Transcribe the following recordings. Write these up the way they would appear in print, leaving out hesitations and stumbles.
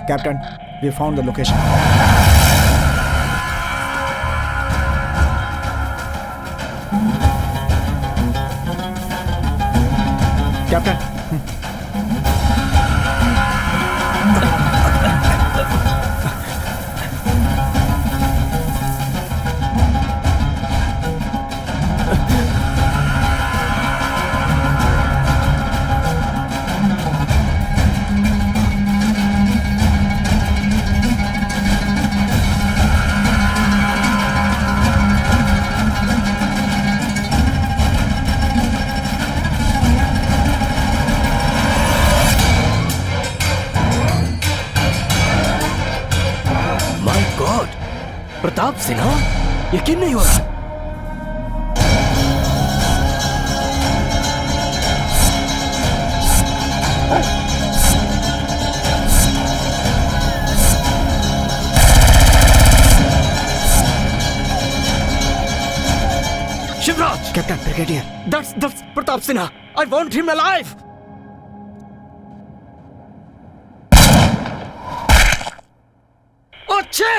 Captain, we found the location. Captain. Pratap Sinha, यकीन नहीं हो रहा। Shivraj, captain, brigadier, that's Pratap Sinha. I want him alive. अच्छे.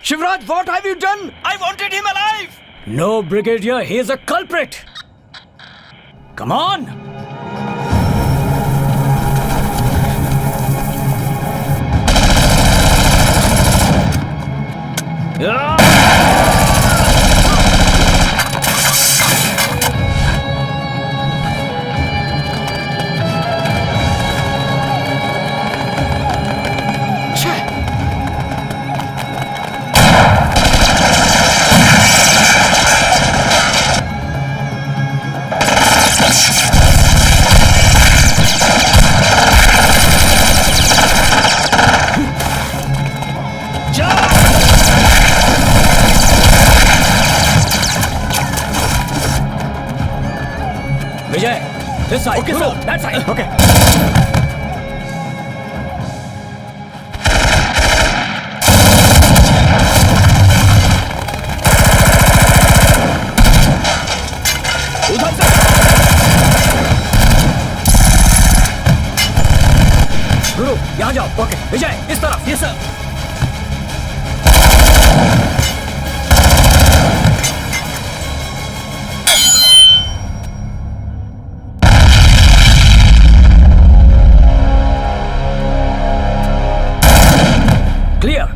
Shivraj, what have you done? I wanted him alive! No, Brigadier, he is a culprit! Come on! Vijay, this side. Okay, Guru, sir. that side. Okay. उधर से. गुरु, यहाँ जाओ. Okay. विजय, इस तरफ. Yes, sir. Clear.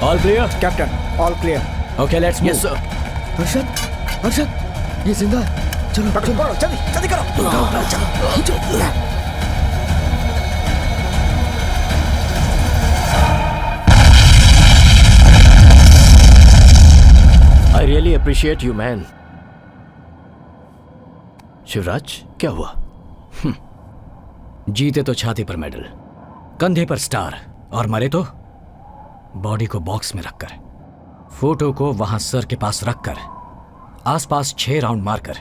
All clear? Captain, all clear. Okay, let's move. Yes, sir. Arshad, ये जिंदा है. चलो करो, जल्दी जल्दी करो. I really appreciate you, man. Shivraj, क्या हुआ? जीते तो छाती पर मेडल, कंधे पर स्टार, और मरे तो बॉडी को बॉक्स में रखकर, फोटो को वहां सर के पास रखकर, आसपास 6 राउंड मारकर,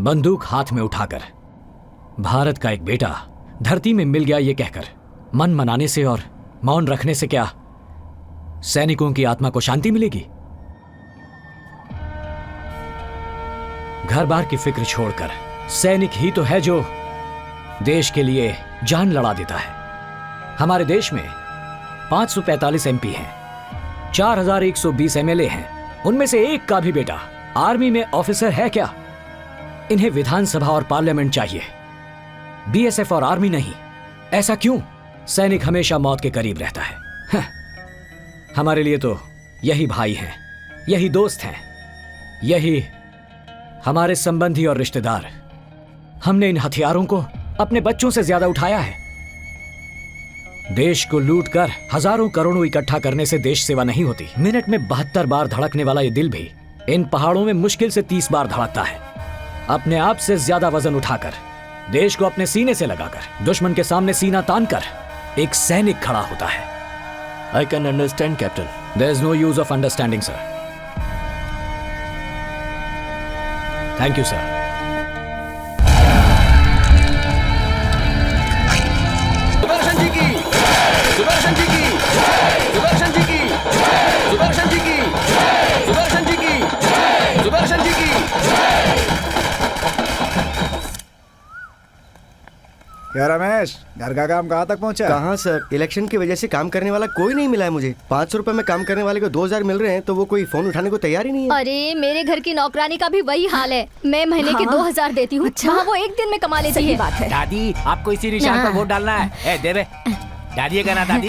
बंदूक हाथ में उठाकर, भारत का एक बेटा धरती में मिल गया ये कहकर मन मनाने से और मौन रखने से क्या सैनिकों की आत्मा को शांति मिलेगी? घर बार की फिक्र छोड़कर सैनिक ही तो है जो देश के लिए जान लड़ा देता है। हमारे देश में 545 एमपी हैं, 4120 एमएलए हैं, उनमें से एक का भी बेटा आर्मी में ऑफिसर है क्या? इन्हें विधानसभा और पार्लियामेंट चाहिए, बीएसएफ और आर्मी नहीं। ऐसा क्यों? सैनिक हमेशा मौत के करीब रहता है। हमारे लिए तो यही भाई हैं, यही दोस्त हैं, यही हमारे संबंधी और रिश्तेदार। हमने इन हथियारों को अपने बच्चों से ज्यादा उठाया है। देश को लूटकर हजारों करोड़ों इकट्ठा करने से देश सेवा नहीं होती। मिनट में 72 बार धड़कने वाला ये दिल भी इन पहाड़ों में मुश्किल से 30 बार धड़कता है। अपने आप से ज्यादा वजन उठाकर, देश को अपने सीने से लगाकर, दुश्मन के सामने सीना तानकर एक सैनिक खड़ा होता है। I can understand captain. There is no use of understanding sir. Thank you sir. Sudarshan ji की, सुदर्शन जी की, सुदर्शन जी की, सुदर्शन जी की, सुदर्शन जी की, सुदर्शन जी की। क्या रमेश, घर का काम कहाँ तक पहुँचा? कहाँ सर, इलेक्शन की वजह से काम करने वाला कोई नहीं मिला है मुझे। 500 रुपए में काम करने वाले को 2000 मिल रहे हैं तो वो कोई फोन उठाने को तैयार ही नहीं है। अरे मेरे घर की नौकरानी का भी वही हाल है। मैं महीने के 2000 देती हूँ। अच्छा? वहाँ वो एक दिन में कमा लेती है। बात है। दादी आपको इसी निशान पर वोट डालना है। ए दे बे, डालिए का ना दादी।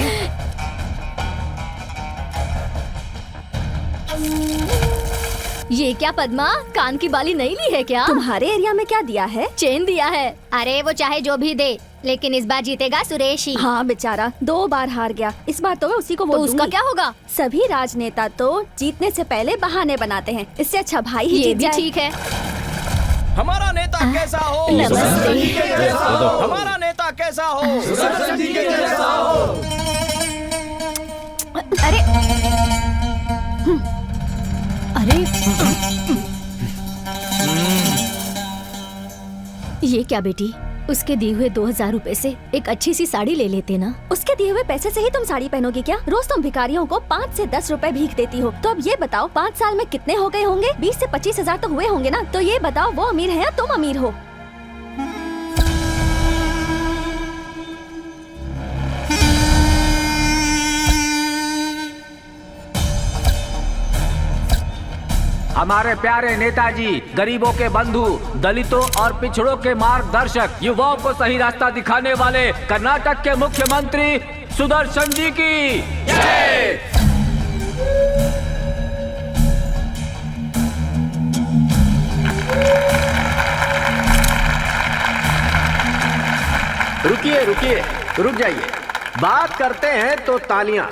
ये क्या पद्मा, कान की बाली नहीं ली है क्या? तुम्हारे एरिया में क्या दिया है? चेन दिया है। अरे वो चाहे जो भी दे, लेकिन इस बार जीतेगा सुरेश ही। हाँ बेचारा 2 बार हार गया, इस बार तो मैं उसी को तो वोट उसका दूंगी। क्या होगा? सभी राजनेता तो जीतने से पहले बहाने बनाते हैं, इससे अच्छा भाई ही ये जीत भी जाए। ठीक है। हमारा नेता कैसा हो? नमस्ते। हमारा नेता कैसा हो? अरे अरे ये क्या बेटी, उसके दिए हुए 2000 रुपए से एक अच्छी सी साड़ी ले लेते ना। उसके दिए हुए पैसे से ही तुम साड़ी पहनोगी क्या? रोज तुम भिखारियों को 5 से 10 रुपए भीख देती हो। तो अब ये बताओ 5 साल में कितने हो गए होंगे? 20 से 25 हजार तो हुए होंगे ना। तो ये बताओ वो अमीर है या तुम अमीर हो? हमारे प्यारे नेताजी, गरीबों के बंधु, दलितों और पिछड़ों के मार्गदर्शक, युवाओं को सही रास्ता दिखाने वाले कर्नाटक के मुख्यमंत्री सुदर्शन जी की जय। रुकिए रुकिए, रुक जाइए। बात करते हैं तो तालियां,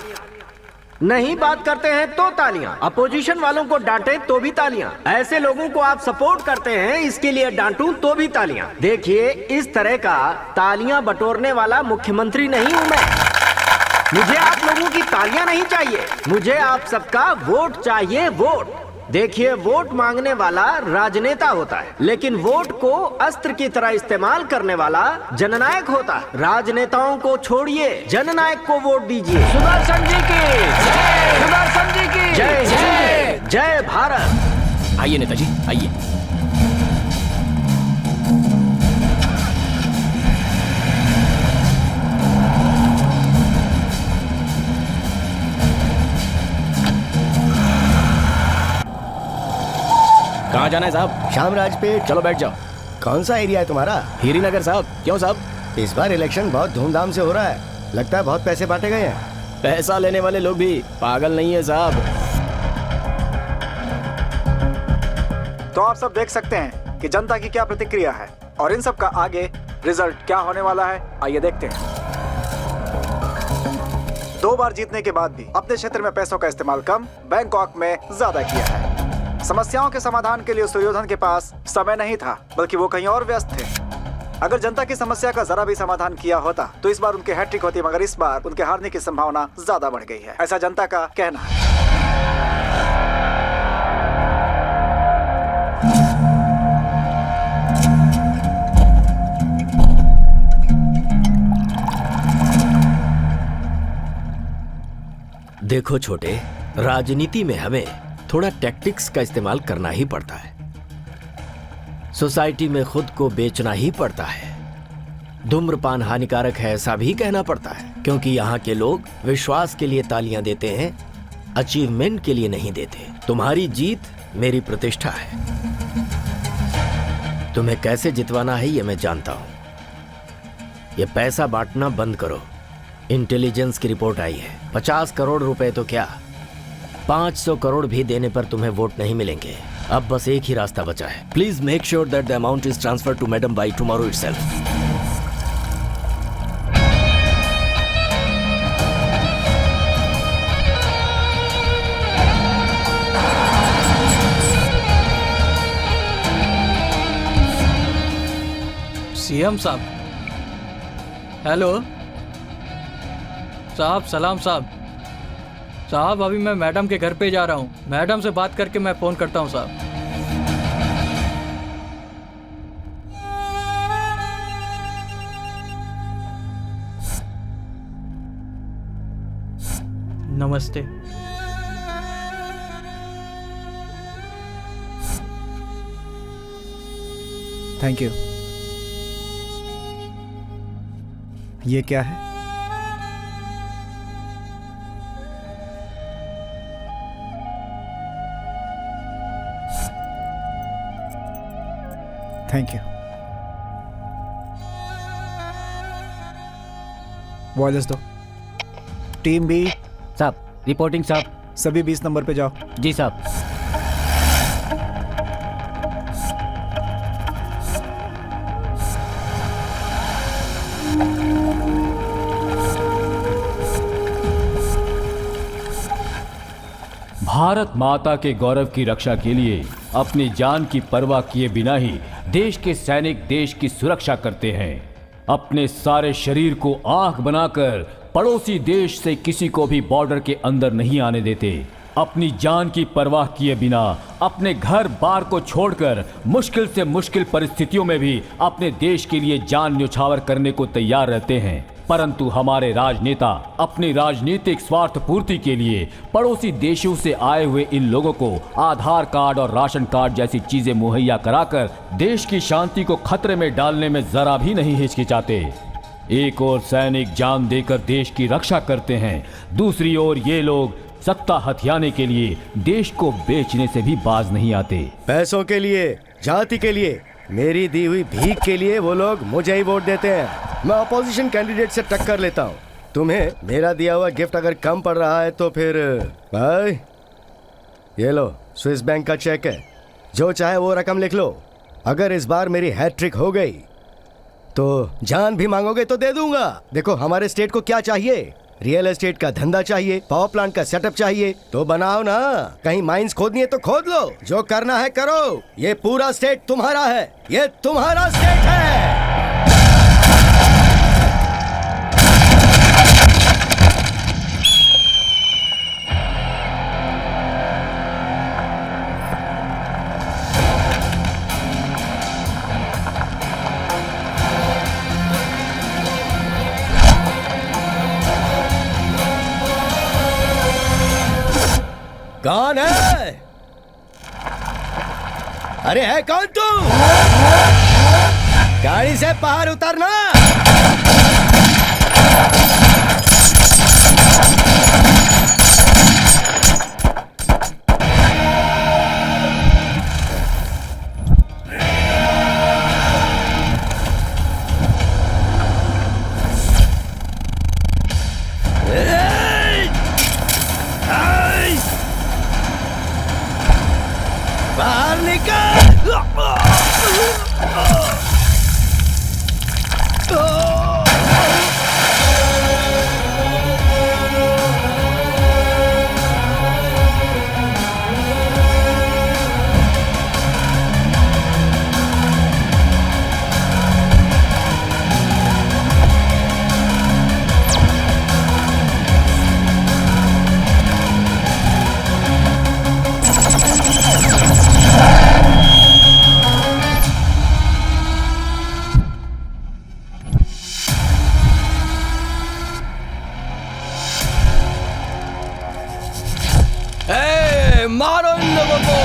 नहीं बात करते हैं तो तालियां। अपोजिशन वालों को डांटे तो भी तालियां। ऐसे लोगों को आप सपोर्ट करते हैं, इसके लिए डांटूं तो भी तालियां। देखिए, इस तरह का तालियां बटोरने वाला मुख्यमंत्री नहीं हूं मैं। मुझे आप लोगों की तालियां नहीं चाहिए, मुझे आप सबका वोट चाहिए, वोट। देखिए, वोट मांगने वाला राजनेता होता है, लेकिन वोट को अस्त्र की तरह इस्तेमाल करने वाला जननायक होता है। राजनेताओं को छोड़िए, जननायक को वोट दीजिए। सुदर्शन जी की जय, सुदर्शन जी की जय हिंद, जय भारत। आइए नेताजी, आइए। कहाँ जाना है साहब? शाम राजपेट। चलो बैठ जाओ। कौन सा एरिया है तुम्हारा? हीरी नगर साहब। क्यों साहब? इस बार इलेक्शन बहुत धूमधाम से हो रहा है, लगता है बहुत पैसे बांटे गए हैं। पैसा लेने वाले लोग भी पागल नहीं है साहब। तो आप सब देख सकते हैं कि जनता की क्या प्रतिक्रिया है और इन सब का आगे रिजल्ट क्या होने वाला है। आइए देखते हैं। 2 बार जीतने के बाद भी अपने क्षेत्र में पैसों का इस्तेमाल कम, बैंकॉक में ज्यादा किया है। समस्याओं के समाधान के लिए सुयोधन के पास समय नहीं था, बल्कि वो कहीं और व्यस्त थे। अगर जनता की समस्या का जरा भी समाधान किया होता तो इस बार उनके हैट्रिक होती, मगर इस बार उनके हारने की संभावना ज्यादा बढ़ गई है, ऐसा जनता का कहना है। देखो छोटे, राजनीति में हमें थोड़ा टैक्टिक्स का इस्तेमाल करना ही पड़ता है। सोसाइटी में खुद को बेचना ही पड़ता है। धूम्रपान हानिकारक है ऐसा भी कहना पड़ता है, क्योंकि यहाँ के लोग विश्वास के लिए तालियां देते हैं, अचीवमेंट के लिए नहीं देते। तुम्हारी जीत मेरी प्रतिष्ठा है। तुम्हें कैसे जितवाना है ये मैं जानता हूं। ये पैसा बांटना बंद करो। इंटेलिजेंस की रिपोर्ट आई है, 50 करोड़ रुपए तो क्या 500 करोड़ भी देने पर तुम्हें वोट नहीं मिलेंगे। अब बस एक ही रास्ता बचा है। Please make sure that the amount is transfer to madam by tomorrow itself. CM साहब, हेलो साहब, सलाम साहब। साहब अभी मैं मैडम के घर पे जा रहा हूँ, मैडम से बात करके मैं फोन करता हूँ साहब। नमस्ते। Thank you. ये क्या है? Thank you. वॉयस दो। टीम बी साहब, रिपोर्टिंग साहब। सभी 20 नंबर पे जाओ। जी साहब। भारत माता के गौरव की रक्षा के लिए अपनी जान की परवाह किए बिना ही देश के सैनिक देश की सुरक्षा करते हैं। अपने सारे शरीर को आंख बनाकर पड़ोसी देश से किसी को भी बॉर्डर के अंदर नहीं आने देते। अपनी जान की परवाह किए बिना अपने घर बार को छोड़कर मुश्किल से मुश्किल परिस्थितियों में भी अपने देश के लिए जान न्यौछावर करने को तैयार रहते हैं। परंतु हमारे राजनेता अपनी राजनीतिक स्वार्थ पूर्ति के लिए पड़ोसी देशों से आए हुए इन लोगों को आधार कार्ड और राशन कार्ड जैसी चीजें मुहैया कराकर देश की शांति को खतरे में डालने में जरा भी नहीं हिचकिचाते। एक ओर सैनिक जान देकर देश की रक्षा करते हैं, दूसरी ओर ये लोग सत्ता हथियाने के लिए देश को बेचने से भी बाज नहीं आते। पैसों के लिए, जाति के लिए, मेरी दी हुई भीख के लिए वो लोग मुझे ही वोट देते हैं। मैं अपोजिशन कैंडिडेट से टक्कर लेता हूँ। तुम्हें मेरा दिया हुआ गिफ्ट अगर कम पड़ रहा है तो फिर भाई ये लो, स्विस बैंक का चेक है, जो चाहे वो रकम लिख लो। अगर इस बार मेरी हैट्रिक हो गई तो जान भी मांगोगे तो दे दूंगा। देखो हमारे स्टेट को क्या चाहिए, रियल एस्टेट का धंधा चाहिए, पावर प्लांट का सेटअप चाहिए, तो बनाओ ना। कहीं माइंस खोदनी है तो खोद लो, जो करना है करो। ये पूरा स्टेट तुम्हारा है, ये तुम्हारा स्टेट है। कौन है? अरे है कौन तू? गाड़ी से बाहर उतरना। बाहर निकल। বলবো।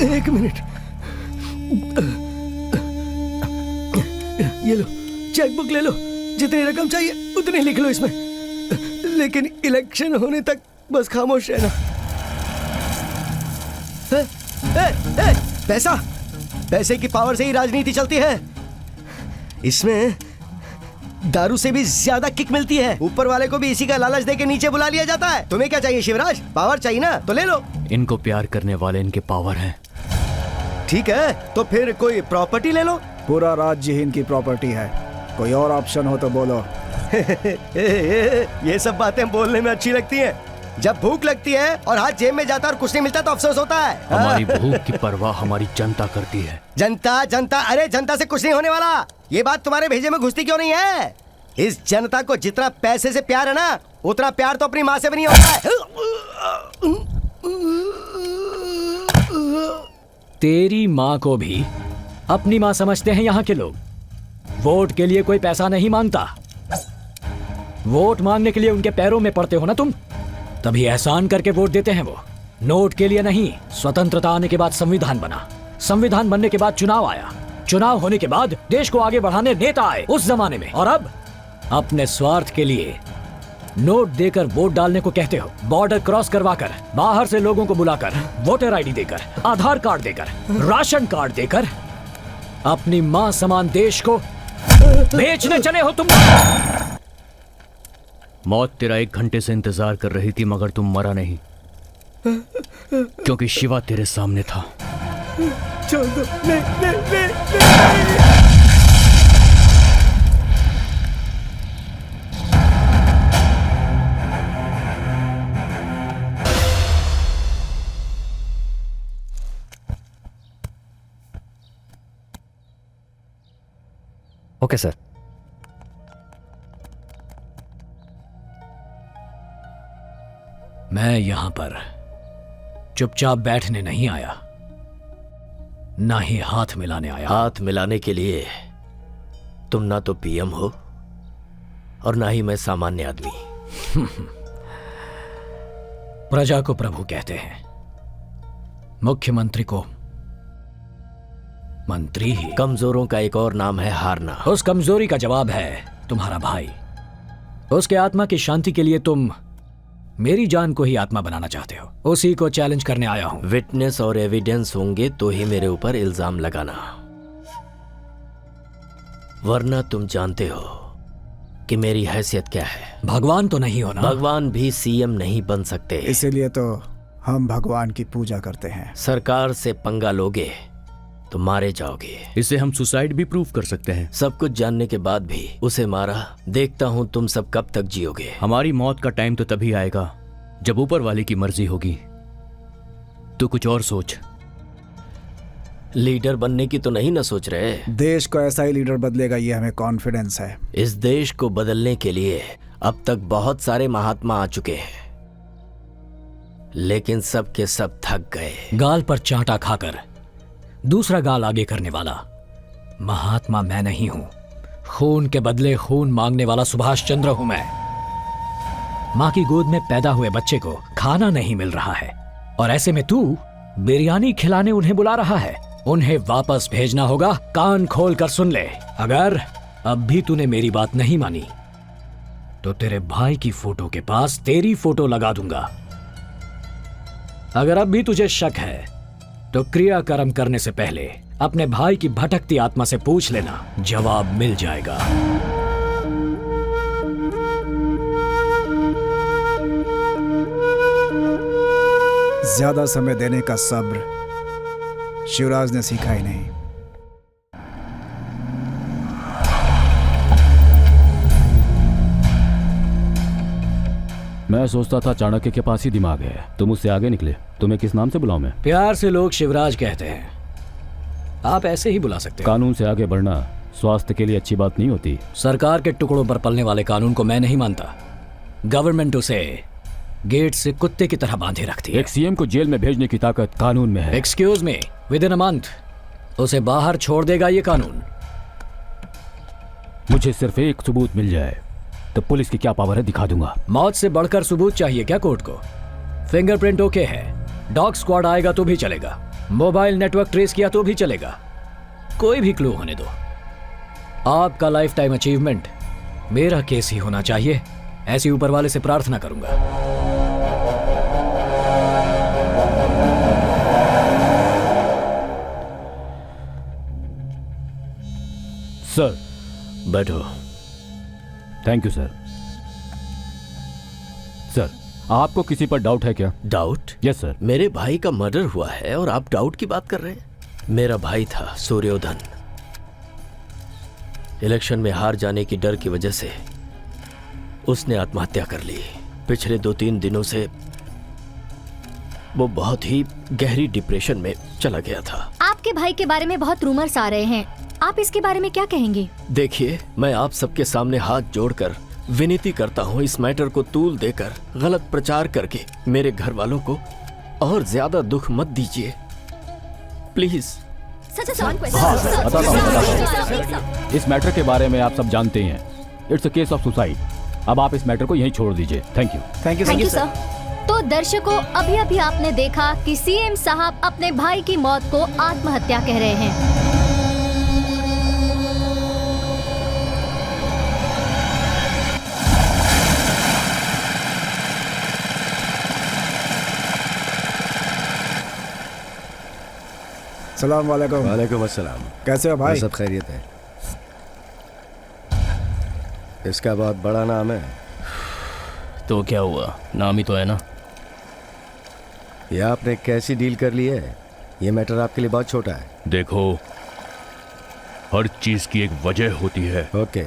एक मिनट, ये लो चेकबुक ले लो, जितनी रकम चाहिए उतनी लिख लो इसमें, लेकिन इलेक्शन होने तक बस खामोश रहना। पैसा, पैसे की पावर से ही राजनीति चलती है। इसमें दारू से भी ज्यादा किक मिलती है। ऊपर वाले को भी इसी का लालच देके नीचे बुला लिया जाता है। तुम्हें क्या चाहिए शिवराज? पावर चाहिए ना, तो ले लो। इनको प्यार करने वाले इनके पावर हैं। ठीक है, तो फिर कोई प्रॉपर्टी ले लो। पूरा राज्य ही इनकी प्रॉपर्टी है। कोई और ऑप्शन हो तो बोलो। ये सब बातें बोलने में अच्छी लगती हैं। जब भूख लगती है और हाथ जेब में जाता और कुछ नहीं मिलता तो अफसोस होता है। हमारी भूख की परवाह हमारी जनता करती है। जनता जनता, अरे जनता से कुछ नहीं होने वाला। ये बात तुम्हारे भेजे में घुसती क्यों नहीं है? इस जनता को जितना पैसे से प्यार है ना, उतना प्यार तो अपनी माँ से भी नहीं होता है। तेरी माँ को भी अपनी माँ समझते हैं यहाँ के लोग। वोट के लिए कोई पैसा नहीं मांगता। वोट मांगने के लिए उनके पैरों में पड़ते हो ना तुम, तभी एहसान करके वोट देते हैं वो। नोट के लिए नहीं। स्वतंत्रता आने के बाद संविधान बना, संविधान बनने के बाद चुनाव आया, चुनाव होने के बाद देश को आगे बढ़ाने नेता आए उस जमाने में। और अब अपने स्वार्थ के लिए नोट देकर वोट डालने को कहते हो। बॉर्डर क्रॉस करवाकर, बाहर से लोगों को बुलाकर, वोटर आईडी देकर, आधार कार्ड देकर, राशन कार्ड देकर अपनी मां समान देश को बेचने चले हो तुम। मौत तेरा 1 घंटे से इंतजार कर रही थी, मगर तुम मरा नहीं, क्योंकि शिवा तेरे सामने था। छोड़ दो, नहीं, नहीं, नहीं, नहीं। Okay sir. मैं यहां पर चुपचाप बैठने नहीं आया, ना ही हाथ मिलाने आया। हाथ मिलाने के लिए तुम ना तो पीएम हो और ना ही मैं सामान्य आदमी। प्रजा को प्रभु कहते हैं, मुख्यमंत्री को मंत्री ही। कमजोरों का एक और नाम है हारना। उस कमजोरी का जवाब है तुम्हारा भाई। उसके आत्मा की शांति के लिए तुम मेरी जान को ही आत्मा बनाना चाहते हो। उसी को चैलेंज करने आया हूं। विटनेस और एविडेंस होंगे तो ही मेरे ऊपर इल्जाम लगाना, वरना तुम जानते हो कि मेरी हैसियत क्या है। भगवान तो नहीं हो ना? भगवान भी सीएम नहीं बन सकते। इसीलिए तो हम भगवान की पूजा करते हैं। सरकार से पंगा लोगे तो मारे जाओगे। इसे हम सुसाइड भी प्रूव कर सकते हैं। सब कुछ जानने के बाद भी उसे मारा। देखता हूं तुम सब कब तक जियोगे। हमारी मौत का टाइम तो तभी आएगा जब ऊपर वाले की मर्जी होगी। तो कुछ और सोच। लीडर बनने की तो नहीं ना सोच रहे? देश को ऐसा ही लीडर बदलेगा, ये हमें कॉन्फिडेंस है। इस देश को बदलने के लिए अब तक बहुत सारे महात्मा आ चुके हैं, लेकिन सब के सब थक गए। गाल पर चांटा खाकर दूसरा गाल आगे करने वाला महात्मा मैं नहीं हूं। खून के बदले खून मांगने वाला सुभाष चंद्र हूं मैं। माँ की गोद में पैदा हुए बच्चे को खाना नहीं मिल रहा है और ऐसे में तू बिरयानी खिलाने उन्हें बुला रहा है। उन्हें वापस भेजना होगा। कान खोल कर सुन ले, अगर अब भी तूने मेरी बात नहीं मानी तो तेरे भाई की फोटो के पास तेरी फोटो लगा दूंगा। अगर अब भी तुझे शक है तो क्रियाकर्म करने से पहले अपने भाई की भटकती आत्मा से पूछ लेना, जवाब मिल जाएगा। ज्यादा समय देने का सब्र शिवराज ने सीखा ही नहीं। मैं सोचता था चाणक्य के पास ही दिमाग है, तुम उससे आगे निकले। तुम्हें किस नाम से बुलाऊं मैं? प्यार से लोग शिवराज कहते हैं, आप ऐसे ही बुला सकते हैं। कानून से आगे बढ़ना स्वास्थ्य के लिए अच्छी बात नहीं होती। सरकार के टुकड़ों पर पलने वाले कानून को मैं नहीं मानता। गवर्नमेंट उसे गेट से कुत्ते की तरह बांधे रखती है। एक सीएम को जेल में भेजने की ताकत कानून में है। Excuse me, with in a month उसे बाहर छोड़ देगा ये कानून। मुझे सिर्फ एक सबूत मिल जाए तो पुलिस की क्या पावर है दिखा दूंगा। मौत से बढ़कर सबूत चाहिए क्या कोर्ट को? फिंगरप्रिंट ओके है, डॉग स्क्वाड आएगा तो भी चलेगा, मोबाइल नेटवर्क ट्रेस किया तो भी चलेगा, कोई भी क्लू होने दो। आपका लाइफ टाइम अचीवमेंट मेरा केस ही होना चाहिए, ऐसी ऊपर वाले से प्रार्थना करूंगा। सर बैठो। Thank you sir. सर, आपको किसी पर डाउट है क्या? डाउट? Yes sir. मेरे भाई का मर्डर हुआ है और आप डाउट की बात कर रहे हैं? मेरा भाई था सूर्योधन। इलेक्शन में हार जाने की डर की वजह से उसने आत्महत्या कर ली। पिछले 2-3 दिनों से वो बहुत ही गहरी डिप्रेशन में चला गया था। आपके भाई के बारे में बहुत रूमर्स आ रहे हैं, आप इसके बारे में क्या कहेंगे? देखिए, मैं आप सबके सामने हाथ जोड़कर विनती करता हूँ, इस मैटर को तूल देकर गलत प्रचार करके मेरे घर वालों को और ज्यादा दुख मत दीजिए, प्लीज। इस मैटर के बारे में आप सब जानते ही हैं। It's a case of suicide. अब आप इस मैटर को यहीं छोड़ दीजिए। Thank you. Thank you sir. तो दर्शकों, अभी अभी आपने देखा कि सीएम साहब अपने भाई की मौत को आत्महत्या कह रहे हैं। सलाम वालेकुम। वालेकुम अस्सलाम। कैसे हो भाई? सब खैरियत है। इसका बहुत बड़ा नाम है। तो क्या हुआ, नाम ही तो है ना। ये आपने कैसी डील कर ली है? ये मैटर आपके लिए बहुत छोटा है। देखो, हर चीज की एक वजह होती है। ओके,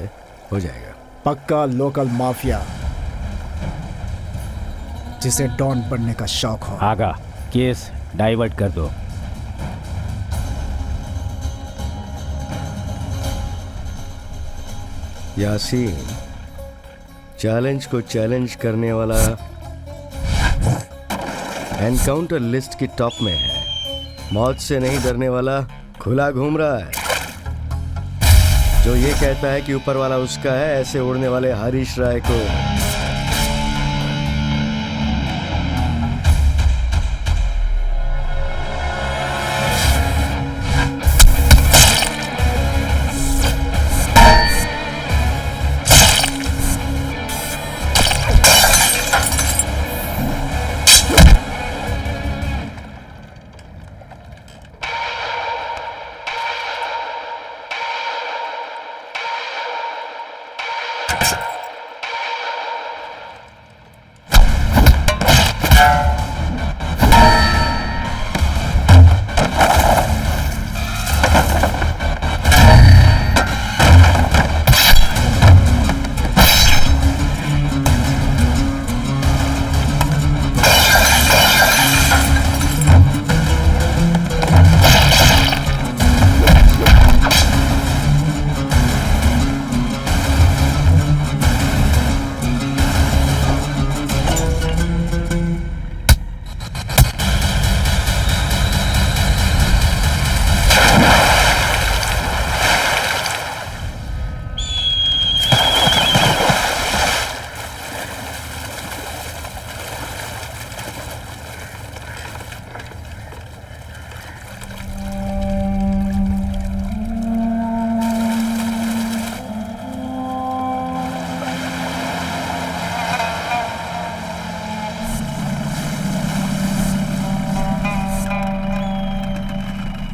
हो जाएगा। पक्का लोकल माफिया जिसे डॉन बनने का शौक हो। आगा, केस डाइवर्ट कर दो। यासीन चैलेंज को चैलेंज करने वाला एनकाउंटर लिस्ट की टॉप में है। मौत से नहीं डरने वाला खुला घूम रहा है। जो ये कहता है कि ऊपर वाला उसका है, ऐसे उड़ने वाले हरीश राय को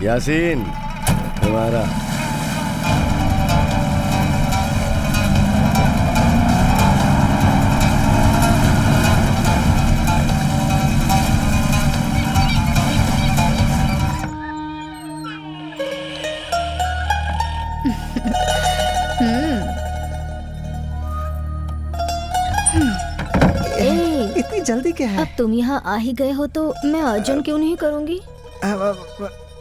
यासीन तुम्हारा। इतनी जल्दी क्या है? अब तुम यहाँ आ ही गए हो तो मैं अर्जुन क्यों नहीं करूँगी?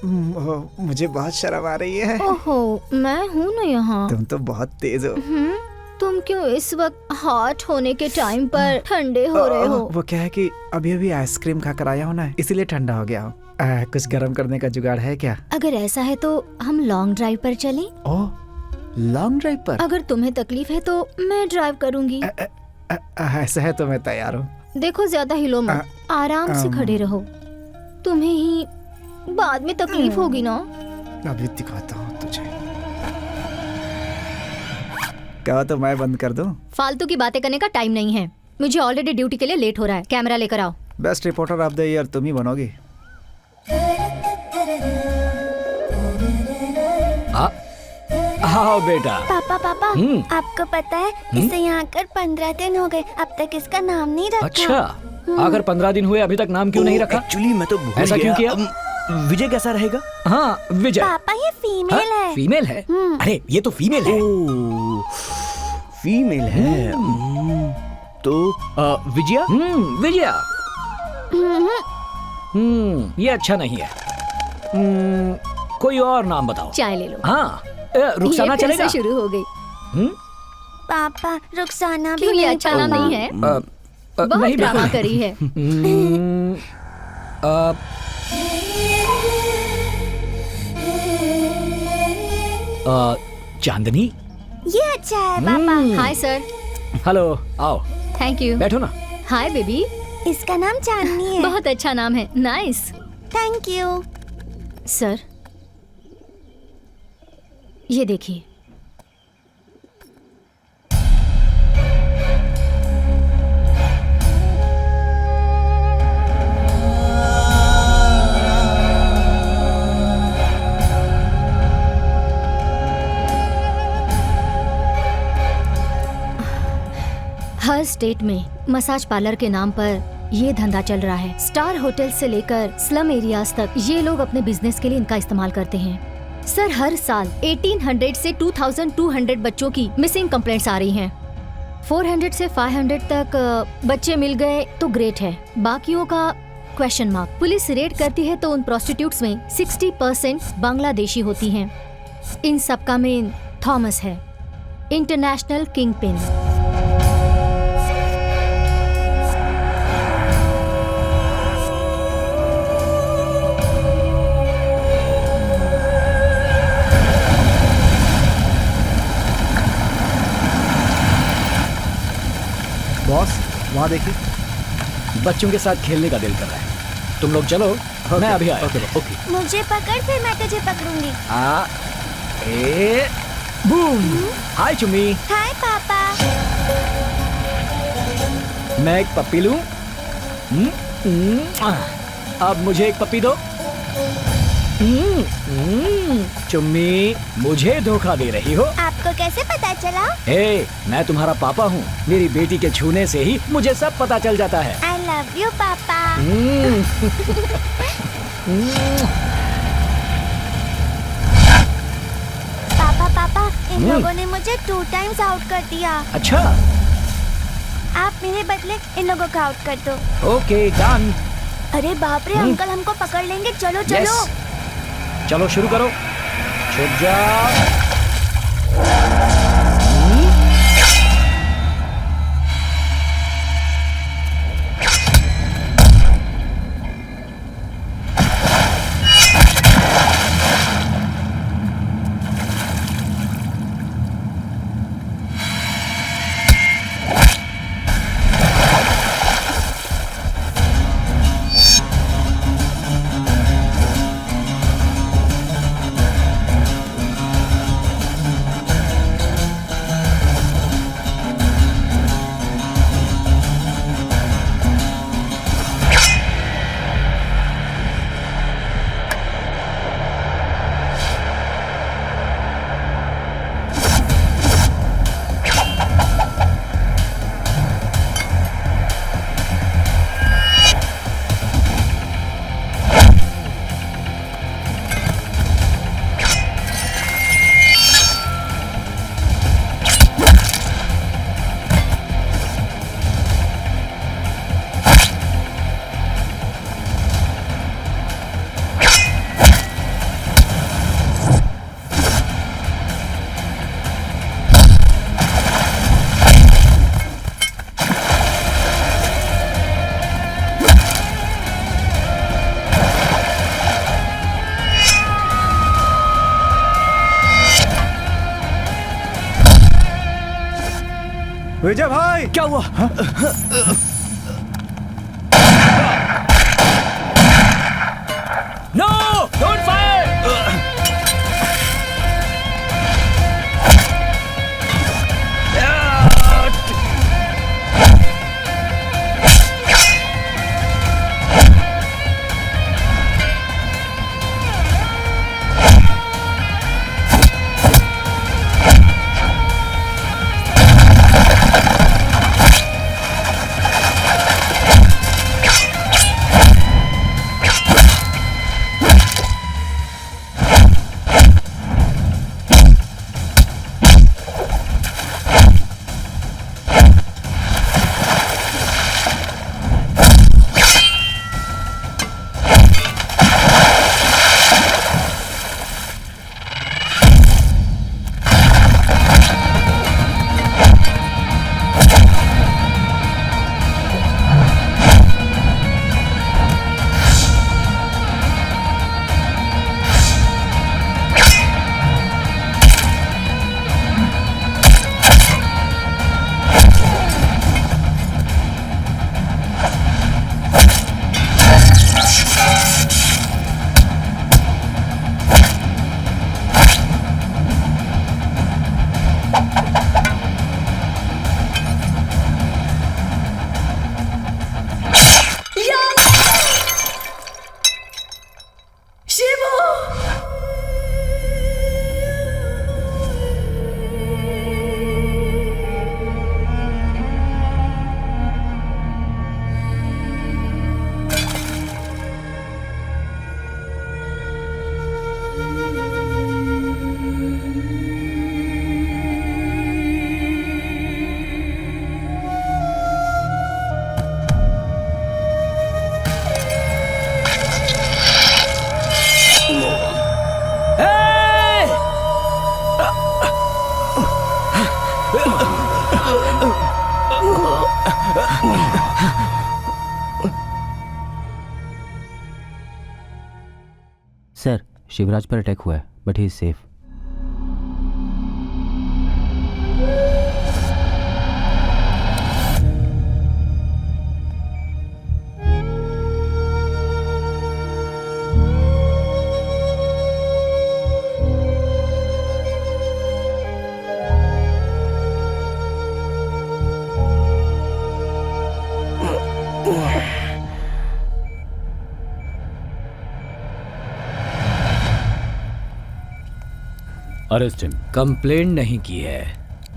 मुझे बहुत शर्म आ रही है। ओहो, मैं हूँ ना यहाँ। तुम तो बहुत तेज हो। तुम क्यों इस वक्त हॉट होने के टाइम पर ठंडे हो रहे हो? वो क्या है कि अभी अभी आइसक्रीम खाकर आया हूँ ना, इसीलिए ठंडा हो गया हूँ। कुछ गर्म करने का जुगाड़ है क्या? अगर ऐसा है तो हम लॉन्ग ड्राइव पर चलें? ओह, लॉन्ग ड्राइव पर? अगर तुम्हें तकलीफ है तो मैं ड्राइव करूँगी। ऐसा है तो मैं तैयार हूँ। देखो ज्यादा हिलो मत, आराम से खड़े रहो। तुम्हें ही बाद में तकलीफ होगी ना। अभी दिखाता हूँ तुझे। क्या तो मैं बंद कर दूं? फालतू की बातें करने का टाइम नहीं है, मुझे ऑलरेडी ड्यूटी के लिए लेट हो रहा है। कैमरा लेकर आओ। Best reporter of the year तुम ही बनोगी। हाँ बेटा। पापा पापा, आपको पता है इसे यहाँ आकर 15 दिन हो गए, अब तक इसका नाम नहीं रखा। अच्छा, आकर 15 दिन हुए अभी तक नाम क्यों नहीं रखा? एक्चुअली मैं तो भूल ऐसा क्यों किया? विजय कैसा रहेगा? हाँ विजय। पापा ये फीमेल है। फीमेल है? अरे ये तो फीमेल है। फीमेल है। तो विजया? विजया। ये अच्छा नहीं है। कोई और नाम बताओ। चाय ले लो। हाँ, रुखसाना ये फिर चलेगा? से शुरू हो गई। पापा रुखसाना भी क्यों? ये नहीं अच्छा नाम नहीं है? बहुत नहीं, ड्रामा बिल्कुल करी है। चांदनी। ये अच्छा है पापा। Hi sir. हेलो, आओ। Thank you. बैठो ना। Hi baby. इसका नाम चांदनी है। बहुत अच्छा नाम है। नाइस। Thank you sir. ये देखिए। हर स्टेट में मसाज पार्लर के नाम पर ये धंधा चल रहा है। स्टार होटल से लेकर स्लम एरियाज तक ये लोग अपने बिजनेस के लिए इनका इस्तेमाल करते हैं। सर, हर साल 1800 से 2200 बच्चों की मिसिंग कंप्लेंट्स आ रही हैं। 400 से 500 तक बच्चे मिल गए तो ग्रेट है, बाकियों का क्वेश्चन मार्क। पुलिस रेड करती है तो उन प्रोस्टिट्यूट्स में 60% बांग्लादेशी होती हैं। इन सबका मेन थॉमस है, इंटरनेशनल किंग पिन। बॉस, वहाँ देखिए। बच्चों के साथ खेलने का दिल कर रहा है। तुम लोग चलो, मैं अभी आया। ओके। मुझे पकड़, फिर मैं तुझे पकड़ूंगी। बूम। हाय चुम्मी। हाय पापा। मैं एक पप्पी लूं? अब मुझे एक पप्पी दो। चुम्मी, मुझे धोखा दे रही हो? आपको कैसे पता चला? मैं तुम्हारा पापा हूँ। मेरी बेटी के छूने से ही मुझे सब पता चल जाता है। I love you पापा। पापा, इन लोगों ने मुझे 2 times आउट कर दिया। अच्छा। आप मेरे बदले इन लोगों को आउट कर दो। Okay, done. अरे बाप रे, अंकल हमको पकड़ लेंगे। चलो चलो। चलो शुरू करो। छुप जाओ। विजय भाई क्या हुआ? No, don't fire! Sir, Shivraj पर अटैक हुआ है, but he is safe. Arrest him. Complaint नहीं की है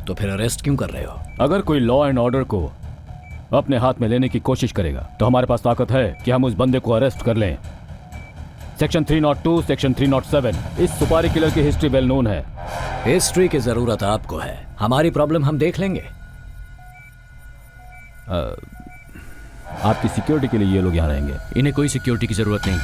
तो फिर अरेस्ट क्यों कर रहे हो? अगर कोई लॉ एंड ऑर्डर को अपने हाथ में लेने की कोशिश करेगा तो हमारे पास ताकत है कि हम उस बंदे को अरेस्ट कर लें। सेक्शन 302, सेक्शन 307, इस सुपारी किलर की हिस्ट्री वेल नोन है। हिस्ट्री की जरूरत आपको है, हमारी प्रॉब्लम हम देख लेंगे। आपकी सिक्योरिटी के लिए ये लोग यहाँ रहेंगे। इन्हें कोई सिक्योरिटी की जरूरत नहीं।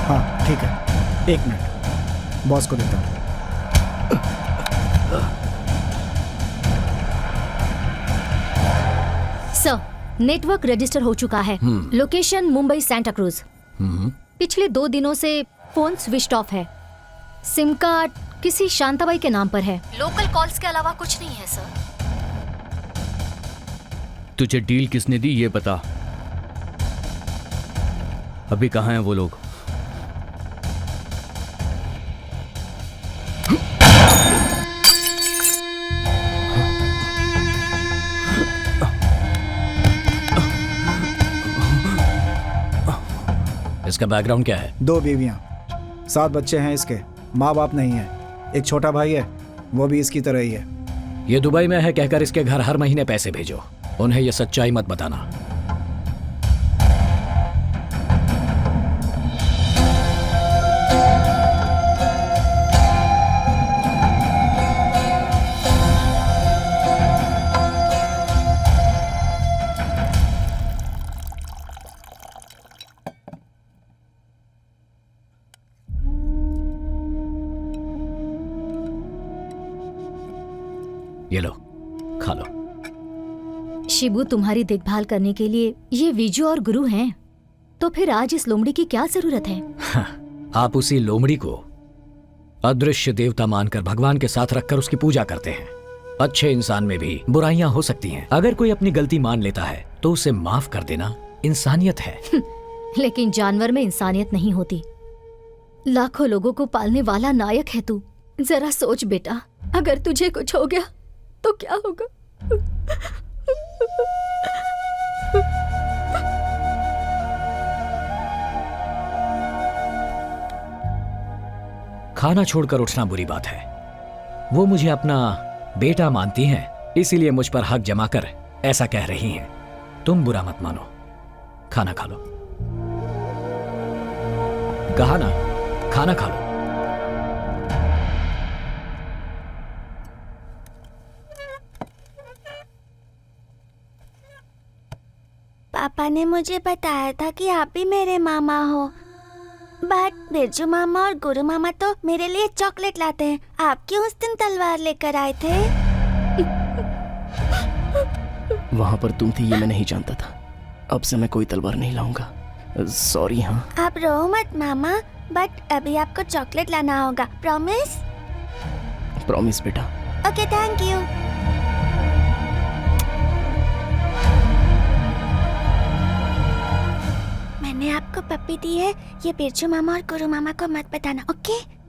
हाँ ठीक है, 1 मिनट, बॉस को देता हूँ। सर, नेटवर्क रजिस्टर हो चुका है। Location Mumbai Santa cruise. पिछले 2 दिनों से फोन स्विच ऑफ है। सिम कार्ड किसी शांताबाई के नाम पर है। लोकल कॉल्स के अलावा कुछ नहीं है सर। तुझे डील किसने दी ये बता। अभी कहाँ हैं वो लोग? इसका बैकग्राउंड क्या है? 2 बीवियां, 7 बच्चे हैं इसके, माँ बाप नहीं है। एक छोटा भाई है, वो भी इसकी तरह ही है। ये दुबई में है कहकर इसके घर हर महीने पैसे भेजो। उन्हें ये सच्चाई मत बताना। खा लो। शिबू, तुम्हारी देखभाल करने के लिए ये विजू और गुरु हैं, तो फिर आज इस लोमड़ी की क्या जरूरत है? आप उसी लोमड़ी को अदृश्य देवता मानकर भगवान के साथ रखकर उसकी पूजा करते हैं। अच्छे इंसान में भी बुराइयां हो सकती हैं। अगर कोई अपनी गलती मान लेता है तो उसे माफ कर देना इंसानियत है। लेकिन जानवर में इंसानियत नहीं होती। लाखों लोगों को पालने वाला नायक है तू। जरा सोच बेटा, अगर तुझे कुछ हो गया तो क्या होगा? खाना छोड़कर उठना बुरी बात है। वो मुझे अपना बेटा मानती हैं, इसीलिए मुझ पर हक जमा कर ऐसा कह रही हैं। तुम बुरा मत मानो, खाना खा लो। कहा ना, खाना खा लो। पापा ने मुझे बताया था कि आप भी मेरे मामा हो, बट बिरजू मामा और गुरु मामा तो मेरे लिए चॉकलेट लाते हैं। आप क्यों उस दिन तलवार लेकर आए थे? वहाँ पर तुम थी ये मैं नहीं जानता था। अब से मैं कोई तलवार नहीं लाऊंगा। सॉरी। हाँ, आप रो मत मामा, बट अभी आपको चॉकलेट लाना होगा। प्रॉमिस? प्रॉमिस बेटा। Okay, thank you. मैंने आपको पप्पी दी है, ये बिरजू मामा और गुरु मामा को मत बताना, ओके?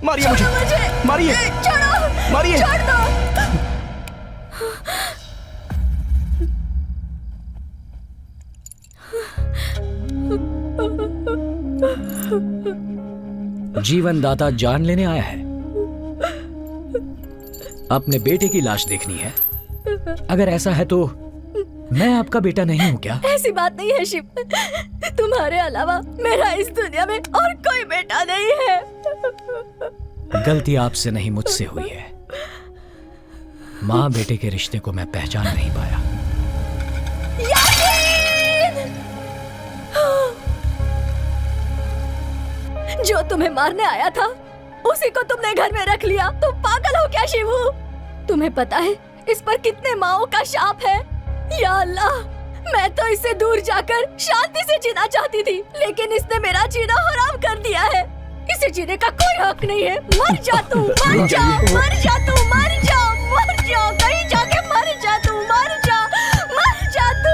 मारिए मुझे, मारिए, छोड़ो, मारिए, छोड़ दो। जीवन दाता जान लेने आया है। अपने बेटे की लाश देखनी है? अगर ऐसा है तो मैं आपका बेटा नहीं हूँ क्या? ऐसी बात नहीं है शिव, तुम्हारे अलावा मेरा इस दुनिया में और कोई बेटा नहीं है। गलती आपसे नहीं मुझसे हुई है। माँ बेटे के रिश्ते को मैं पहचान नहीं पाया। जो तुम्हें मारने आया था उसी को तुमने घर में रख लिया। तुम पागल हो क्या शिवू? तुम्हें पता है इस पर कितने माओं का शाप है? या अल्लाह, मैं तो इससे दूर जाकर शांति से जीना चाहती थी, लेकिन इसने मेरा जीना हराम कर दिया है। इसे जीने का कोई हक नहीं है। मर जा तू, मर जा, मर जा तू, मर जा, मर जा, कहीं जाके मर जा तू, मर जा, मर जा तू।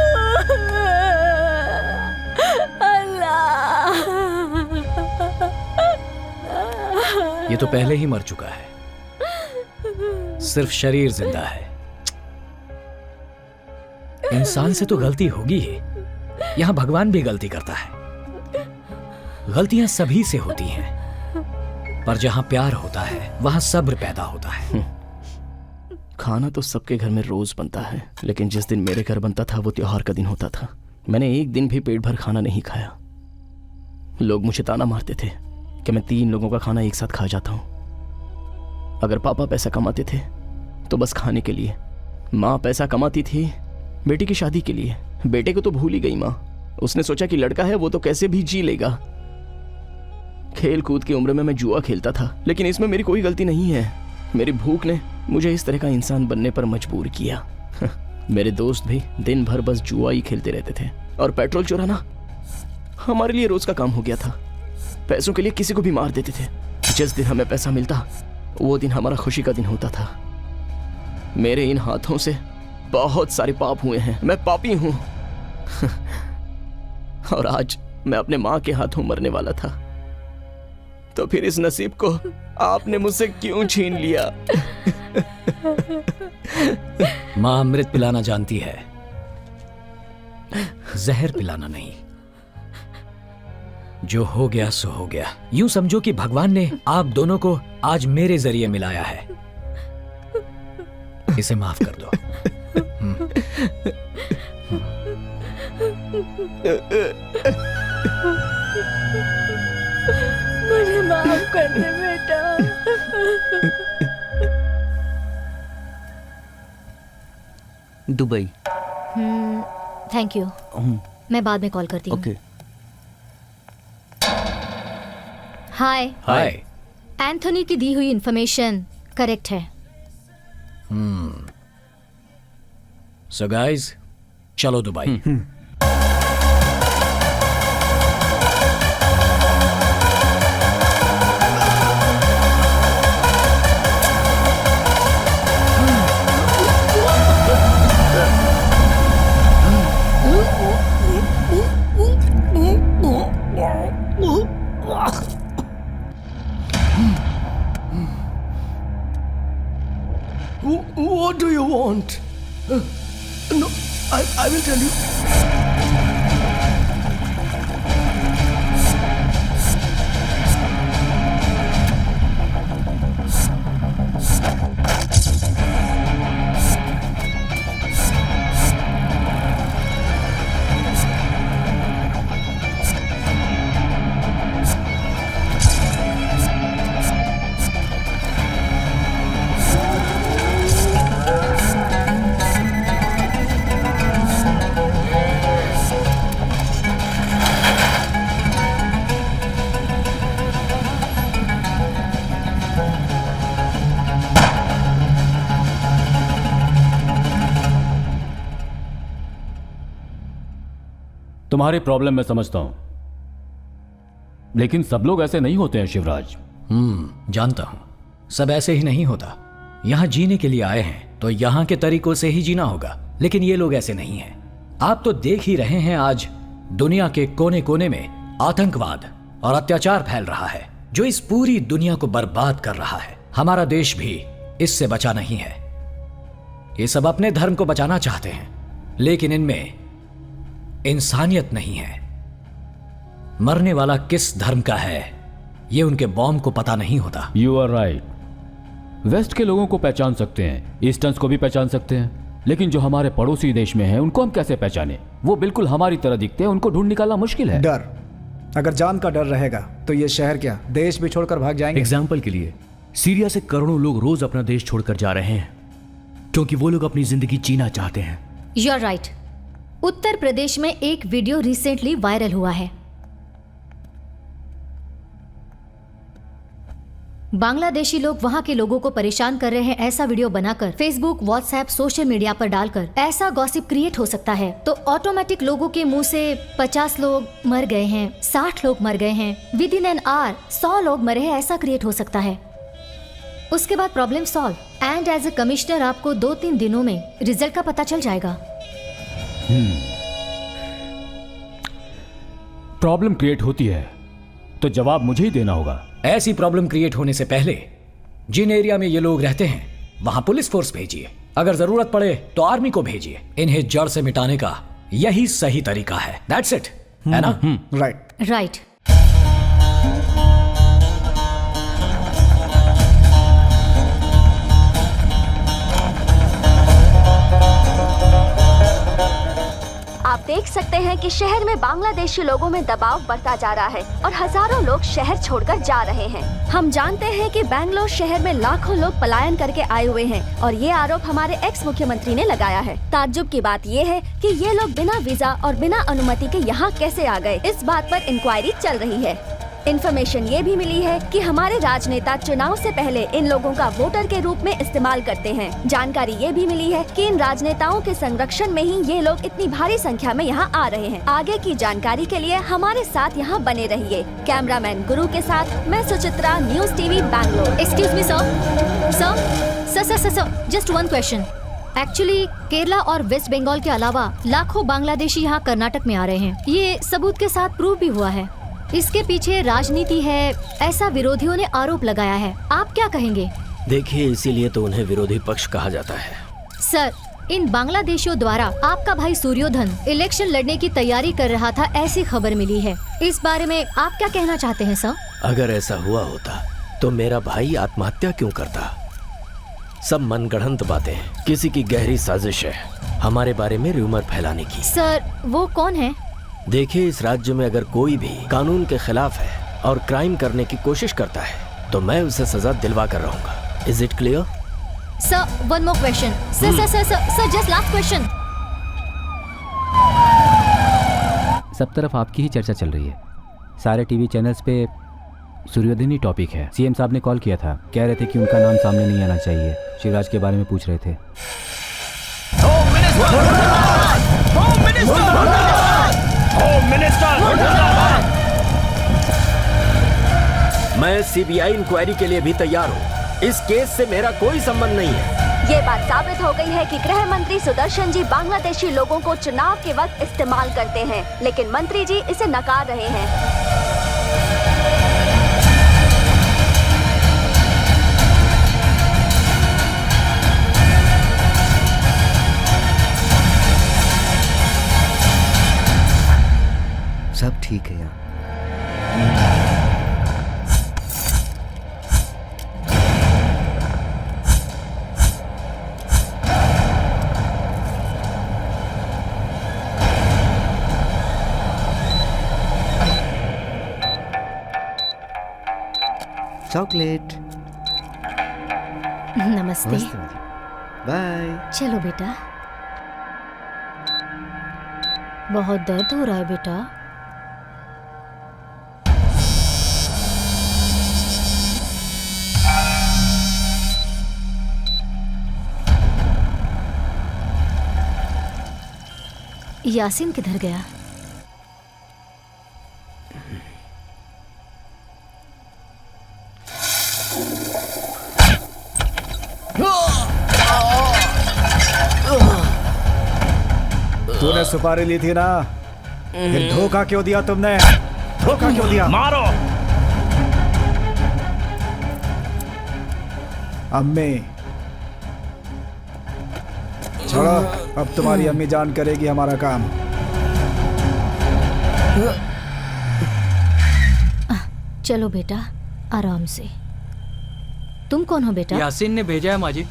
अल्लाह, ये तो पहले ही मर चुका है, सिर्फ शरीर जिंदा है। इंसान से तो गलती होगी ही। यहाँ भगवान भी गलती करता है। गलतियां सभी से होती हैं, पर जहां प्यार होता है वहां सब्र पैदा होता है। खाना तो सबके घर में रोज बनता है, लेकिन जिस दिन मेरे घर बनता था वो त्योहार का दिन होता था। मैंने एक दिन भी पेट भर खाना नहीं खाया। लोग मुझे ताना मारते थे कि मैं 3 लोगों का खाना एक साथ खा जाता हूं। अगर पापा पैसा कमाते थे तो बस खाने के लिए, माँ पैसा कमाती थी बेटी की शादी के लिए। बेटे को तो भूल ही गई माँ। उसने सोचा कि लड़का है वो तो कैसे भी जी लेगा। खेल कूद की उम्र में मैं जुआ खेलता था, लेकिन इसमें मेरी कोई गलती नहीं है। मेरी भूख ने मुझे इस तरह का इंसान बनने पर मजबूर किया। मेरे दोस्त भी दिन भर बस जुआ ही खेलते रहते थे, और पेट्रोल चुराना हमारे लिए रोज का काम हो गया था। पैसों के लिए किसी को भी मार देते थे। जिस दिन हमें पैसा मिलता वो दिन हमारा खुशी का दिन होता था। मेरे इन हाथों से बहुत सारे पाप हुए हैं, मैं पापी हूं। और आज मैं अपने माँ के हाथों मरने वाला था। तो फिर इस नसीब को आपने मुझसे क्यों छीन लिया? माँ अमृत पिलाना जानती है, जहर पिलाना नहीं। जो हो गया सो हो गया। यूं समझो कि भगवान ने आप दोनों को आज मेरे जरिए मिलाया है। इसे माफ कर दो। मुझे माफ कर दे बेटा। दुबई। Thank you. मैं बाद में कॉल करती हूँ। ओके। हाय। हाय। एंथोनी की दी हुई इंफॉर्मेशन करेक्ट है। सो गाइस, चलो Dubai. What do you want? No, I will tell you. तुम्हारी प्रॉब्लम मैं समझता हूं, लेकिन सब लोग ऐसे नहीं होते हैं शिवराज। जानता हूं, सब ऐसे ही नहीं होता। यहां जीने के लिए आए हैं तो यहां के तरीकों से ही जीना होगा, लेकिन ये लोग ऐसे नहीं हैं। आप तो देख ही रहे हैं आज दुनिया के कोने कोने में आतंकवाद और अत्याचार फैल रहा है, जो इस पूरी दुनिया को बर्बाद कर रहा है। हमारा देश भी इससे बचा नहीं है। ये सब अपने धर्म को बचाना चाहते हैं, लेकिन इनमें इंसानियत नहीं है। मरने वाला किस धर्म का है ये उनके बॉम्ब को पता नहीं होता। You are right. वेस्ट के लोगों को पहचान सकते हैं, ईस्टर्न्स को भी पहचान सकते हैं, लेकिन जो हमारे पड़ोसी देश में हैं उनको हम कैसे पहचाने? वो बिल्कुल हमारी तरह दिखते हैं, उनको ढूंढ निकालना मुश्किल है। डर, अगर जान का डर रहेगा तो ये शहर क्या देश भी छोड़कर भाग जाएंगे? एग्जाम्पल के लिए सीरिया से करोड़ों लोग रोज अपना देश छोड़कर जा रहे हैं क्योंकि वो लोग अपनी जिंदगी जीना चाहते हैं। You are right. Uttar Pradesh में एक वीडियो रिसेंटली वायरल हुआ है। बांग्लादेशी लोग वहां के लोगों को परेशान कर रहे हैं, ऐसा वीडियो बनाकर फेसबुक, व्हाट्सएप, सोशल मीडिया पर डालकर ऐसा गॉसिप क्रिएट हो सकता है तो ऑटोमेटिक लोगों के मुंह से 50 लोग मर गए हैं, 60 लोग मर गए हैं, विद इन एन आवर 100 लोग मरे हैं, ऐसा क्रिएट हो सकता है। उसके बाद problem solve, and as a commissioner आपको 2-3 दिनों में रिजल्ट का पता चल जाएगा। प्रॉब्लम क्रिएट होती है तो जवाब मुझे ही देना होगा। ऐसी प्रॉब्लम क्रिएट होने से पहले जिन एरिया में ये लोग रहते हैं वहां पुलिस फोर्स भेजिए, अगर जरूरत पड़े तो आर्मी को भेजिए। इन्हें जड़ से मिटाने का यही सही तरीका है। दैट्स इट, है ना? Right right. आप देख सकते हैं कि शहर में बांग्लादेशी लोगों में दबाव बढ़ता जा रहा है और हजारों लोग शहर छोड़कर जा रहे हैं। हम जानते हैं कि बेंगलोर शहर में लाखों लोग पलायन करके आए हुए हैं और ये आरोप हमारे एक्स मुख्यमंत्री ने लगाया है। ताज्जुब की बात ये है कि ये लोग बिना वीजा और बिना अनुमति के यहाँ कैसे आ गए, इस बात पर इंक्वायरी चल रही है। इन्फॉर्मेशन ये भी मिली है कि हमारे राजनेता चुनाव से पहले इन लोगों का वोटर के रूप में इस्तेमाल करते हैं। जानकारी ये भी मिली है कि इन राजनेताओं के संरक्षण में ही ये लोग इतनी भारी संख्या में यहाँ आ रहे हैं। आगे की जानकारी के लिए हमारे साथ यहाँ बने रहिए। कैमरामैन गुरु के साथ मैं Suchitra, news TV Bangalore. Excuse me sir, just one question. Actually Kerala और वेस्ट बंगाल के अलावा लाखों बांग्लादेशी यहाँ कर्नाटक में आ रहे हैं। ये सबूत के साथ प्रूव भी हुआ है। इसके पीछे राजनीति है, ऐसा विरोधियों ने आरोप लगाया है। आप क्या कहेंगे? देखिए, इसीलिए तो उन्हें विरोधी पक्ष कहा जाता है। सर, इन बांग्लादेशियों द्वारा आपका भाई सूर्योधन इलेक्शन लड़ने की तैयारी कर रहा था, ऐसी खबर मिली है। इस बारे में आप क्या कहना चाहते हैं सर? अगर ऐसा हुआ होता तो मेरा भाई आत्महत्या क्यों करता? सब मनगढ़ंत बातें हैं, किसी की गहरी साजिश है हमारे बारे में रूमर फैलाने की। सर, वो कौन है? देखिए, इस राज्य में अगर कोई भी कानून के खिलाफ है और क्राइम करने की कोशिश करता है तो मैं उसे सजा दिलवा कर रहूंगा। Is it clear? Sir, one more question. Sir, just last question. सब तरफ आपकी ही चर्चा चल रही है। सारे टीवी चैनल्स पे सूर्योदय ही टॉपिक है। सीएम साहब ने कॉल किया था, कह रहे थे कि उनका नाम सामने नहीं आना चाहिए। शिवराज के बारे में पूछ रहे थे। मैं सीबीआई इंक्वायरी के लिए भी तैयार हूँ। इस केस से मेरा कोई संबंध नहीं है। ये बात साबित हो गई है कि गृह मंत्री सुदर्शन जी बांग्लादेशी लोगों को चुनाव के वक्त इस्तेमाल करते हैं, लेकिन मंत्री जी इसे नकार रहे हैं। सब ठीक है यहाँ। चॉकलेट। नमस्ते। बाय। चलो बेटा। बहुत दर्द हो रहा है बेटा। यासीन किधर गया? तूने सुपारी ली थी ना, फिर धोखा क्यों दिया तुमने? धोखा क्यों दिया? मारो। अम्मी, छोड़ो, अब तुम्हारी अम्मी जान करेगी हमारा काम। चलो बेटा, आराम से। तुम कौन हो बेटा? यासीन ने भेजा है माँ जी।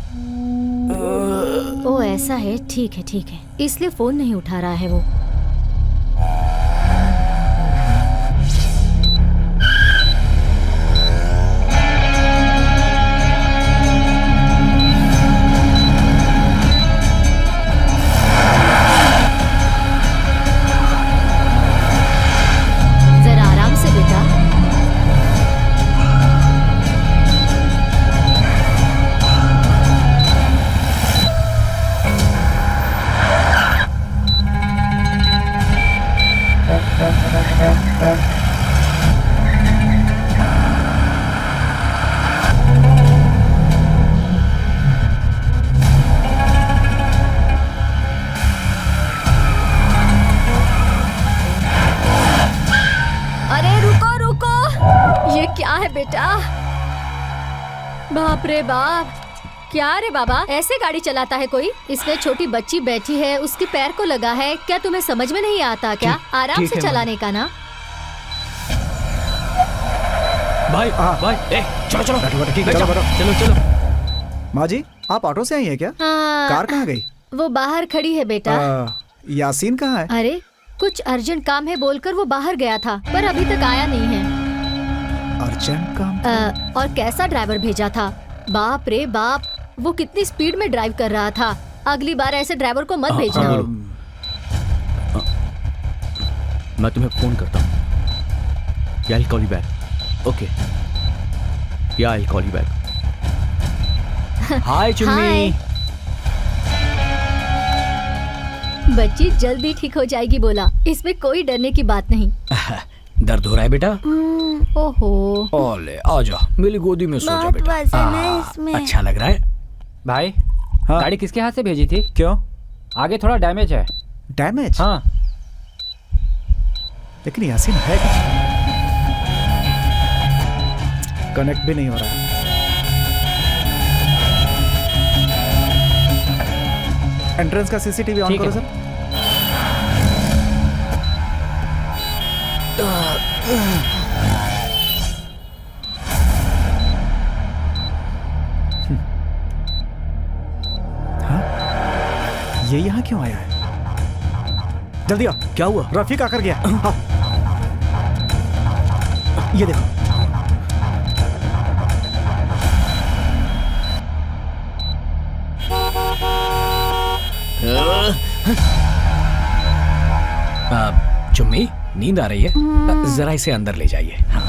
ओ ऐसा है, ठीक है ठीक है, इसलिए फोन नहीं उठा रहा है वो। जरा आराम से बेटा। अरे रुको रुको, ये क्या है बेटा? बाप रे बाप, क्या रे बाबा, ऐसे गाड़ी चलाता है कोई? इसमें छोटी बच्ची बैठी है, उसके पैर को लगा है। क्या तुम्हें समझ में नहीं आता क्या? आराम से चलाने का ना। भाई भाई, चलो चलो ठीक है, चलो चलो चलो। माँ जी, आप ऑटो से आई है क्या? कार कहाँ गई? वो बाहर खड़ी है बेटा। यासीन कहाँ है? अरे कुछ अर्जेंट काम है बोलकर वो बाहर गया था, पर अभी तक आया नहीं है। अर्जेंट काम? और कैसा ड्राइवर भेजा था, बाप रे बाप, वो कितनी स्पीड में ड्राइव कर रहा था। अगली बार ऐसे ड्राइवर को मत भेजना। मैं तुम्हें फोन करता हूँ। या I'll call you back. Okay. Yeah, I'll call you back. हाय चुन्नी। बच्ची जल्दी ठीक हो जाएगी बोला, इसमें कोई डरने की बात नहीं। दर्द हो रहा है बेटा? ओहो। ओले आजा, मेरी गोदी में सो जा बहुत बेटा। वजन है इसमें। अच्छा लग रहा है। भाई, गाड़ी किसके हाथ से भेजी थी? क्यों? आगे थोड़ा डैमेज है। डैमेज? हाँ। लेकिन यासीन है क्या? कनेक्ट भी नहीं हो रहा है। एंट्रेंस का सीसीटीवी ऑन करो सर। ये यहाँ क्यों आया है? जल्दी आओ। क्या हुआ? रफीक आकर गया। हाँ। ये देखो। चुम्मी, नींद आ रही है? जरा इसे अंदर ले जाइए। हाँ।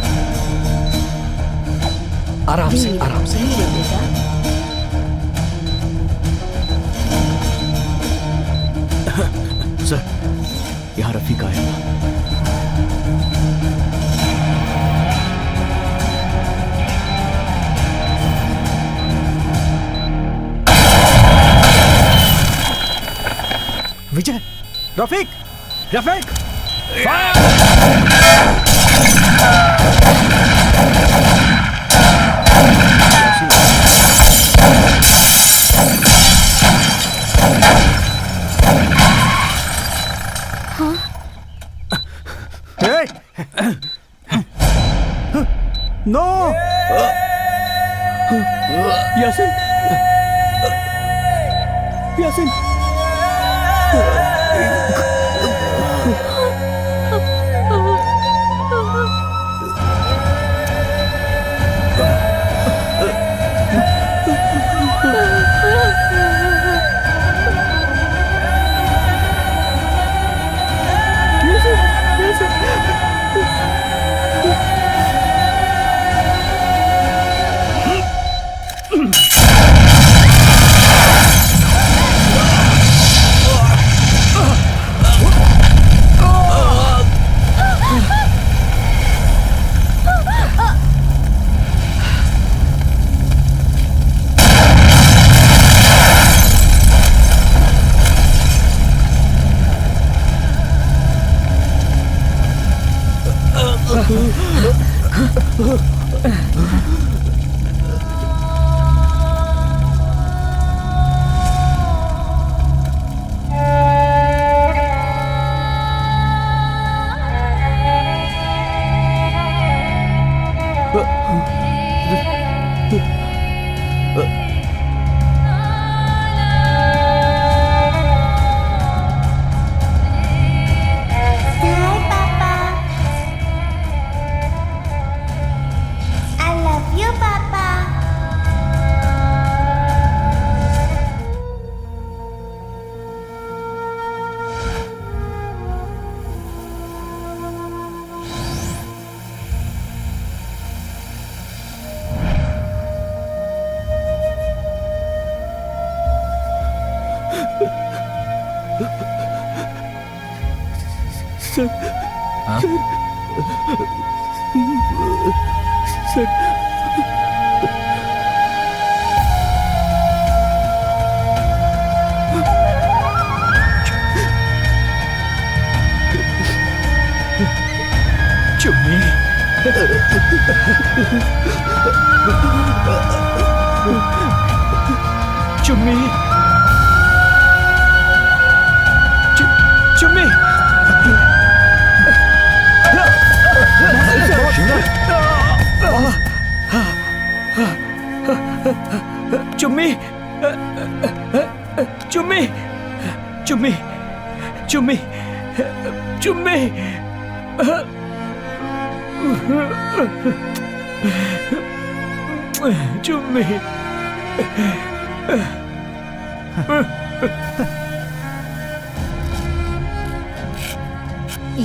आराम से, आराम से। सर, यहाँ रफीक आया था। विजय, रफीक, रफीक, नो। यासिन, यासिन।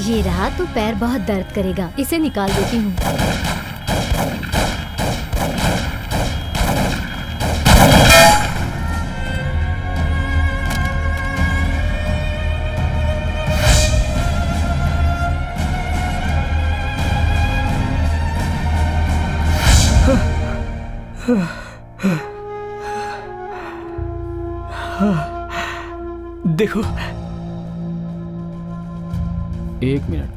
ये रहा तो पैर बहुत दर्द करेगा, इसे निकाल देती हूँ। देखो, एक मिनट।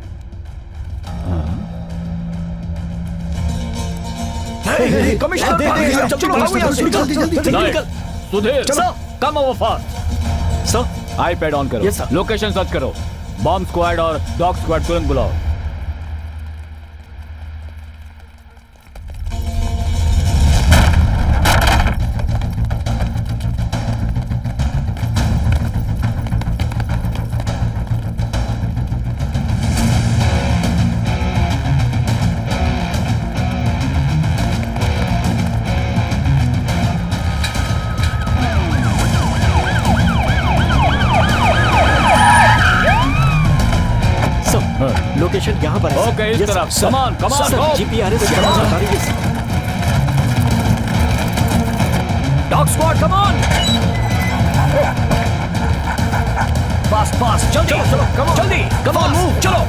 हाँ। कमिश्नर चलो भागो यहाँ से, जल्दी निकल। सुधीर चलो come over fast. Sir iPad on करो। Yes, sir. लोकेशन सर्च करो। बॉम्ब स्क्वाड और डॉग स्क्वाड तुरंत बुलाओ। लोकेशन यहाँ पर है। ओके, इस तरफ। कमान जीपीआरएस की तरफ बता रही है। Dog squad come on. Fast fast जल्दी चलो कम ऑन जल्दी कम ऑन मूव चलो।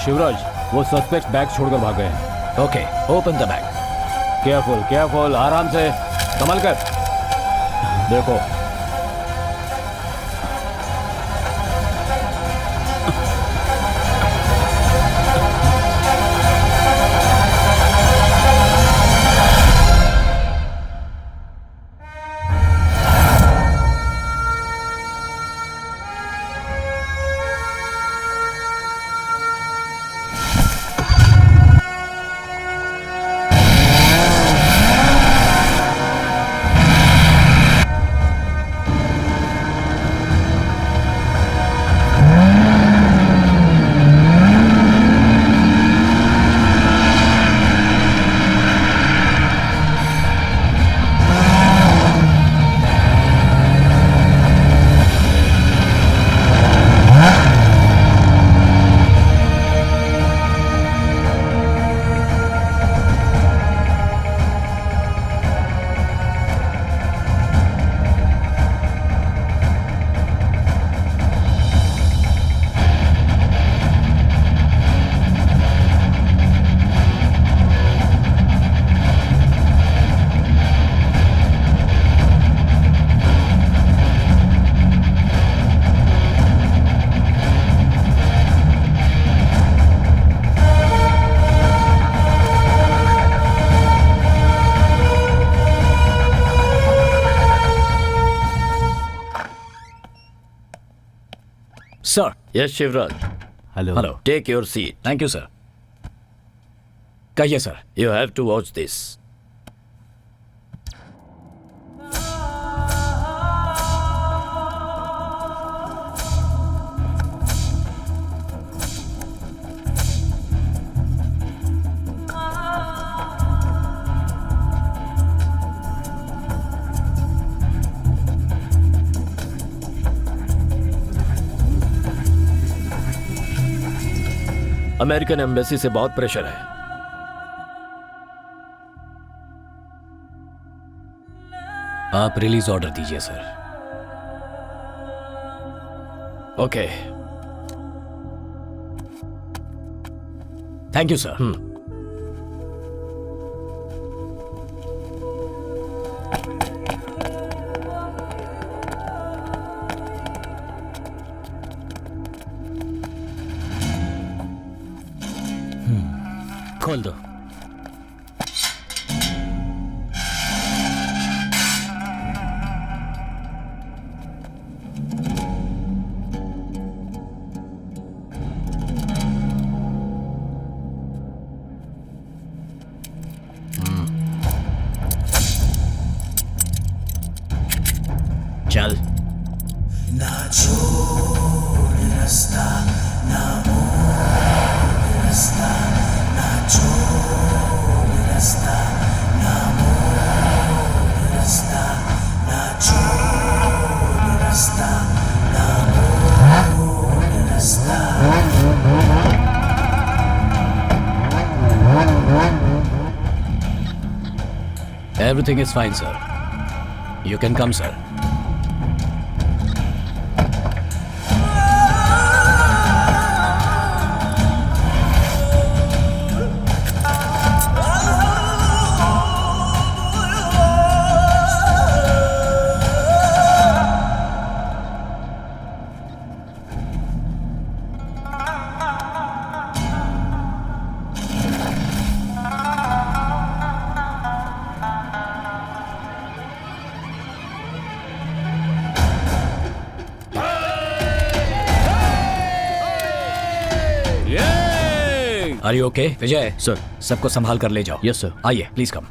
शिवराज, वो सस्पेक्ट बैग छोड़कर भाग गए हैं। Okay, open the bag. Careful careful, आराम से संभल कर। देखो sir. Yes Shivraj. Hello hello. Take your seat. Thank you sir. कहिए sir. You have to watch this. American embassy से बहुत प्रेशर है। आप रिलीज ऑर्डर दीजिए sir. Okay. Thank you sir. खोल दो। Everything is fine, sir. You can come, sir. Are you okay, Vijay? Sir, सबको संभाल कर ले जाओ. Yes sir. आइए, प्लीज कम.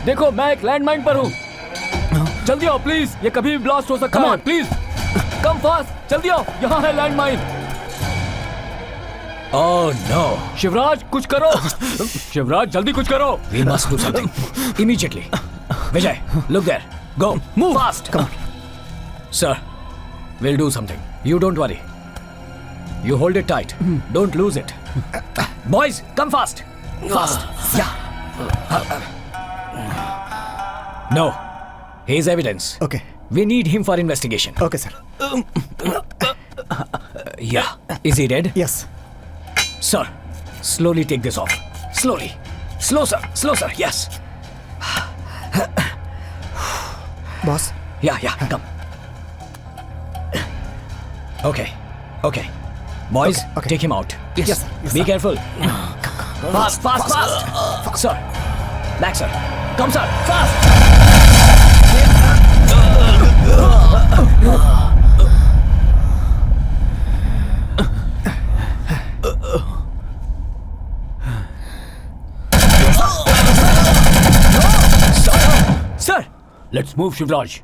देखो मैं एक लैंडमाइन पर हूँ. जल्दी आओ प्लीज, ये कभी भी ब्लास्ट हो सकता है. प्लीज कम फास्ट, जल्दी आओ, यहाँ है लैंडमाइन. Oh no! शिवराज कुछ करो. शिवराज जल्दी कुछ करो. We must do something immediately. Vijay, look there. Go. Move fast. Come on. Sir, we'll do something. You don't worry. You hold it tight. Don't lose it. Boys, come fast. Fast. Yeah. No. He's evidence. Okay. We need him for investigation. Okay, sir. Yeah. Is he dead? Yes. Sir, slowly take this off. Slowly. Slow, sir. Slow, sir. Yes. Boss. Yeah, come. Okay. Boys, Okay. take him out. Yes, sir. Yes, Be sir. careful. Fast. Sir. Back, sir. Come, sir. Fast. Sir. Let's move, Shivraj.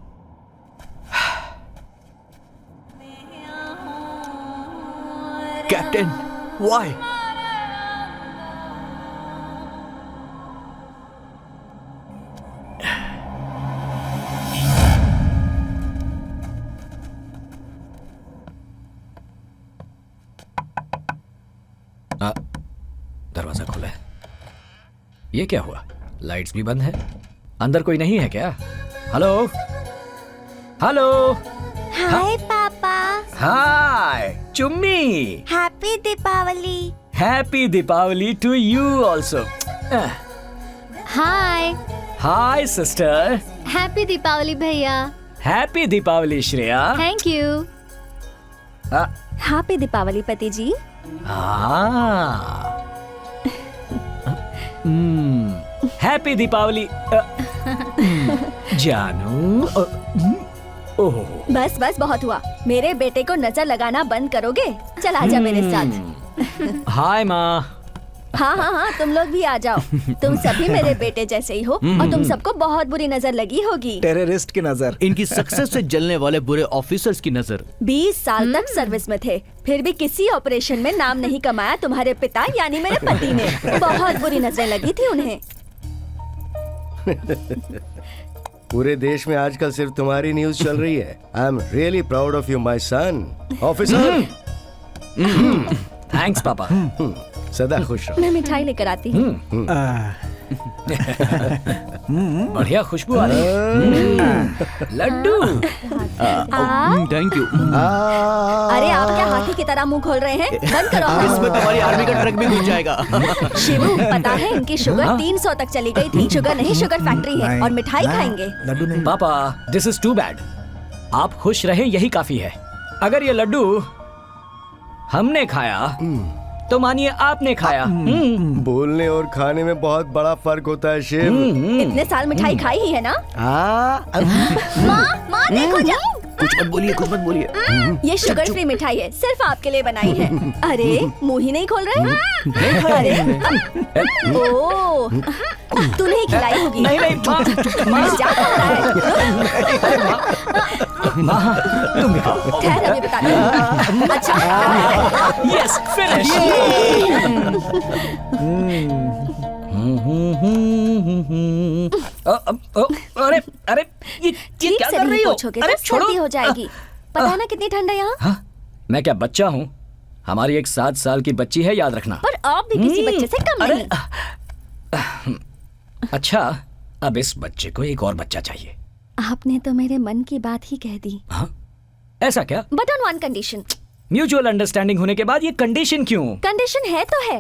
Captain, why? दरवाजा खुला है। ये क्या हुआ? Lights भी बंद है। अंदर कोई नहीं है क्या? Hello hello. Hi papa. Hi Chummi. Happy Deepawali. Happy Deepawali to you also. Hi hi sister. Happy Deepawali भैया। Happy Deepawali Shreya. Thank you. Happy Deepawali पति जी। हैप्पी दीपावली जानू। ओह बस बस बहुत हुआ। मेरे बेटे को नजर लगाना बंद करोगे? चल आजा मेरे साथ। हाय माँ। हाँ हाँ हाँ, तुम लोग भी आ जाओ। तुम सभी मेरे बेटे जैसे ही हो और तुम सबको बहुत बुरी नजर लगी होगी। टेररिस्ट की नजर। इनकी सक्सेस से जलने वाले बुरे ऑफिसर्स की नजर। 20 साल तक सर्विस में थे, फिर भी किसी ऑपरेशन में नाम नहीं कमाया तुम्हारे पिता यानी मेरे पति ने। बहुत बुरी नजर लगी थी उन्हें। पूरे देश में आजकल सिर्फ तुम्हारी न्यूज चल रही है। I am really proud of you my son. Officer. Thanks पापा। सदा खुश रहो। मैं मिठाई लेकर आती हूँ। बढ़िया खुशबू आ रही है। लड्डू। Thank you. अरे आप क्या हाथी की तरह मुंह खोल रहे हैं? बंद करो। इसमें तुम्हारी आर्मी का ट्रक भी घुस जाएगा। शिवू, पता है इनकी शुगर 300 तक चली गई थी। शुगर नहीं, शुगर फैक्ट्री है और मिठाई खाएंगे। लड्डू नहीं। पापा दिस इज टू बैड। आप खुश रहें यही काफी है। अगर ये लड्डू हमने खाया तो मानिए आपने खाया। बोलने और खाने में बहुत बड़ा फर्क होता है शिव। इतने साल मिठाई खाई ही है ना? माँ देखो जा। कुछ मत बोलिए, कुछ मत बोलिए। ये शुगर फ्री मिठाई है, सिर्फ आपके लिए बनाई है। अरे मुंह ही नहीं खोल रहे। अरे ओ, तू नहीं खिलाई होगी। नहीं नहीं माँ। जा रहा है। तुम खाओ। ठहर अभी बताती हूँ। अच्छा यस फिनिश। अरे अरे ये ठीक क्या से कर रही नहीं हो? पूछोगे अरे तो सर्दी हो जाएगी। पता है ना कितनी ठंड है यहाँ? हाँ, मैं क्या बच्चा हूँ? हमारी एक 7 साल की बच्ची है, याद रखना। पर आप भी किसी बच्चे से कम नहीं। अच्छा, अब इस बच्चे को एक और बच्चा चाहिए। आपने तो मेरे मन की बात ही कह दी। हाँ? ऐसा क्या? But on one condition. Mutual understanding होने के बाद ये कंडीशन क्यों? कंडीशन है तो है।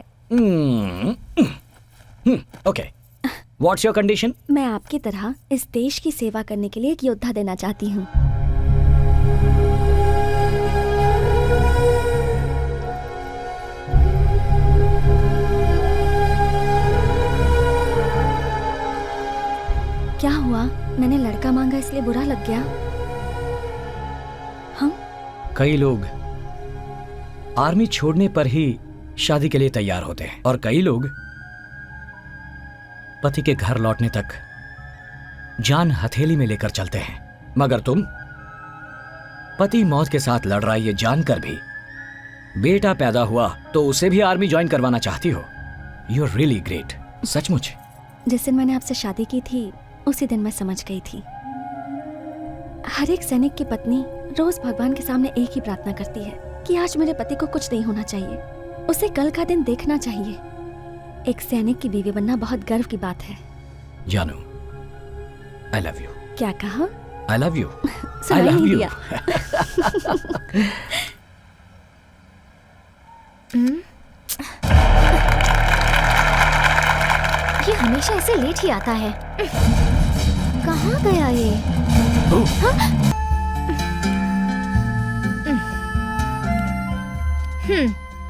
Okay, what's your condition? मैं आपकी तरह इस देश की सेवा करने के लिए एक योद्धा देना चाहती हूँ। क्या हुआ? मैंने लड़का मांगा इसलिए बुरा लग गया? कई लोग आर्मी छोड़ने पर ही शादी के लिए तैयार होते हैं और कई लोग पति के घर लौटने तक जान हथेली में लेकर चलते हैं। मगर तुम पति मौत के साथ लड़ रहा है ये जानकर भी बेटा पैदा हुआ तो उसे भी आर्मी ज्वाइन करवाना चाहती हो। You are really great. सचमुच। जिस दिन मैंने आपसे शादी की थी उसी दिन मैं समझ गई थी। हर एक सैनिक की पत्नी रोज भगवान के सामने एक ही प्रार्थना करती है कि आज मेरे पति को कुछ नहीं होना चाहिए, उसे कल का दिन देखना चाहिए। एक सैनिक की बीवी बनना बहुत गर्व की बात है। जानू, आई लव यू। क्या कहा? I love you. सुनाई नहीं दिया। ये हमेशा ऐसे लेट ही आता है। कहाँ गया ये?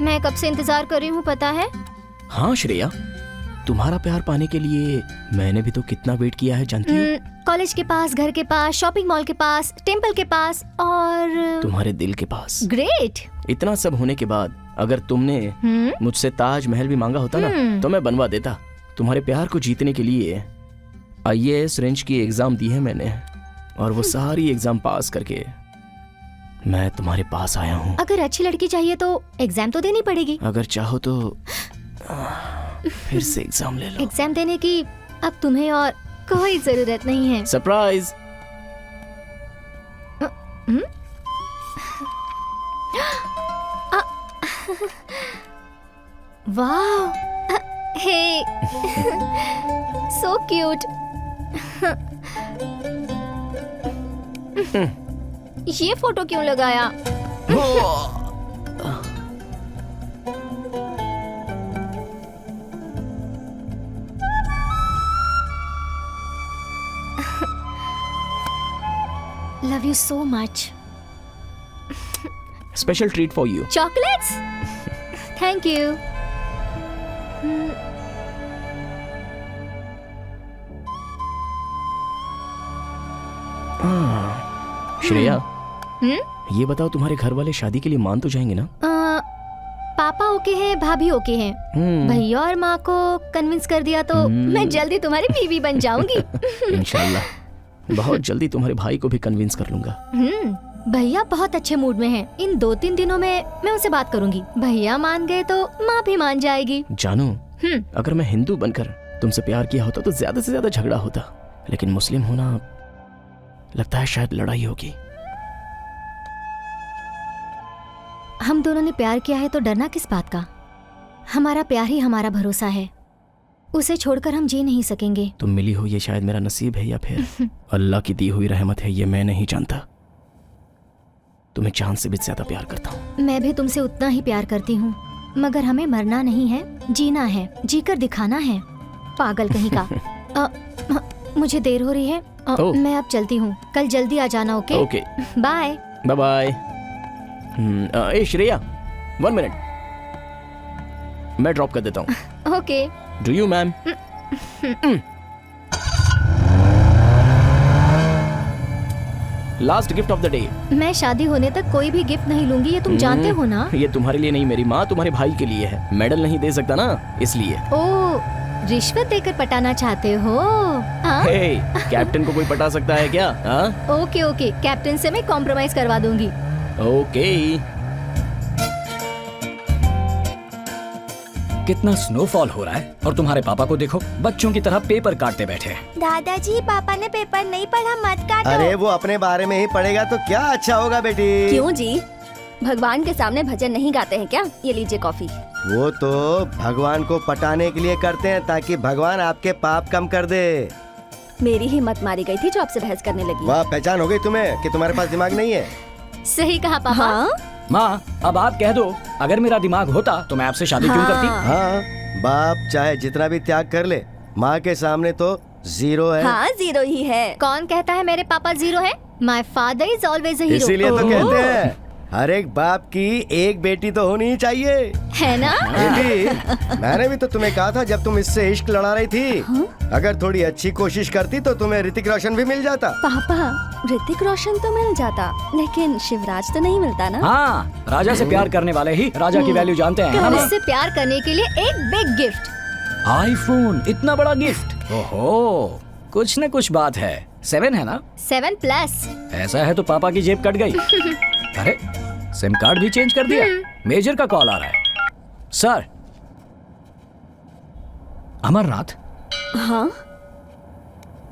मैं कब से इंतजार कर रही हूँ पता है? हाँ श्रेया, तुम्हारा प्यार पाने के लिए मैंने भी तो कितना वेट किया है जानती हो? कॉलेज के पास, घर के पास, शॉपिंग मॉल के पास, टेम्पल के पास और तुम्हारे दिल के पास। ग्रेट। इतना सब होने के बाद अगर तुमने मुझसे ताजमहल भी मांगा होता ना तो मैं बनवा देता। तुम्हारे प्यार को जीतने के लिए IAS रेंज की एग्जाम दी है मैंने और वो सारी एग्जाम पास करके मैं तुम्हारे पास आया हूँ। अगर अच्छी लड़की चाहिए तो एग्जाम तो देनी पड़ेगी। अगर चाहो तो फिर से एग्जाम ले लो। एग्जाम देने की अब तुम्हें और कोई जरूरत नहीं है। सरप्राइज। वाह, हे सो क्यूट। ये फोटो क्यों लगाया? Love you so much. Special treat for you. Chocolates? Thank you. Shreya, ये बताओ तुम्हारे घर वाले शादी के लिए मान तो जाएंगे ना? पापा ओके हैं, भाभी ओके हैं। भैया और माँ को कन्विंस कर दिया तो मैं जल्दी तुम्हारी बीवी बन जाऊंगी। इंशाल्लाह बहुत जल्दी तुम्हारे भाई को भी कन्विंस कर लूंगा। भैया बहुत अच्छे मूड में हैं। इन 2-3 दिनों में मैं उनसे बात करूंगी। भैया मान गए तो माँ भी मान जाएगी। जानू, अगर मैं हिंदू बनकर तुमसे प्यार किया होता तो ज्यादा से ज्यादा झगड़ा होता, लेकिन मुस्लिम होना लगता है शायद लड़ाई होगी। हम दोनों ने प्यार किया है तो डरना किस बात का? हमारा प्यार ही हमारा भरोसा है, उसे छोड़कर हम जी नहीं सकेंगे। तुम मिली हो ये शायद मेरा नसीब है या फिर अल्लाह की दी हुई रहमत है, ये मैं नहीं जानता। तुम्हें जान से भी ज्यादा प्यार करता हूँ। मैं भी तुमसे उतना ही प्यार करती हूँ, मगर हमें मरना नहीं है, जीना है, जीकर दिखाना है। पागल कहीं का। मुझे देर हो रही है, मैं अब चलती हूँ। कल जल्दी आ जाना। Okay okay, bye bye bye. ए श्रेया, 1 मिनट, मैं ड्रॉप कर देता हूँ। Okay. Do you ma'am? Last gift of the day. मैं शादी होने तक कोई भी गिफ्ट नहीं लूंगी, ये तुम जानते हो ना। ये तुम्हारे लिए नहीं मेरी माँ, तुम्हारे भाई के लिए है। मेडल नहीं दे सकता ना, इसलिए। ओ, रिश्वत देकर पटाना चाहते हो? हे, कैप्टन को कोई पटा सकता है क्या? ओके ओके, कैप्टन से मैं कॉम्प्रोमाइज करवा दूंगी। ओके। कितना स्नोफॉल हो रहा है और तुम्हारे पापा को देखो, बच्चों की तरह पेपर काटते बैठे हैं। दादाजी, पापा ने पेपर नहीं पढ़ा, मत काटो। अरे वो अपने बारे में ही पढ़ेगा तो क्या अच्छा होगा बेटी। क्यों जी, भगवान के सामने भजन नहीं गाते हैं क्या? ये लीजिए कॉफी। वो तो भगवान को पटाने के लिए करते हैं ताकि भगवान आपके पाप कम कर दे। मेरी हिम्मत मारी गई थी जो आपसे बहस करने लगी। वाह, पहचान हो गई तुम्हें कि तुम्हारे पास दिमाग नहीं है। सही कहा पापा। माँ, अब आप कह दो, अगर मेरा दिमाग होता तो मैं आपसे शादी क्यों करती? हाँ, बाप चाहे जितना भी त्याग कर ले, माँ के सामने तो 0 है। हाँ, 0 ही है। कौन कहता है मेरे पापा 0 है? My father is always a hero. इसीलिए तो कहते हैं हर एक बाप की एक बेटी तो होनी ही चाहिए, है ना? बेटी, मैंने भी तो तुम्हें कहा था जब तुम इससे इश्क लड़ा रही थी। अगर थोड़ी अच्छी कोशिश करती तो तुम्हें ऋतिक रोशन भी मिल जाता। पापा, ऋतिक रोशन तो मिल जाता, लेकिन शिवराज तो नहीं मिलता ना। हाँ, राजा से प्यार करने वाले ही राजा की वैल्यू जानते हैं। इससे प्यार करने के लिए एक बिग गिफ्ट, आईफोन। इतना बड़ा गिफ्ट? ओहो, कुछ न कुछ बात है। 7 है ना? 7+। ऐसा है तो पापा की जेब कट गई। अरे, सिम कार्ड भी चेंज कर दिया। मेजर का कॉल आ रहा है। सर, अमरनाथ? हाँ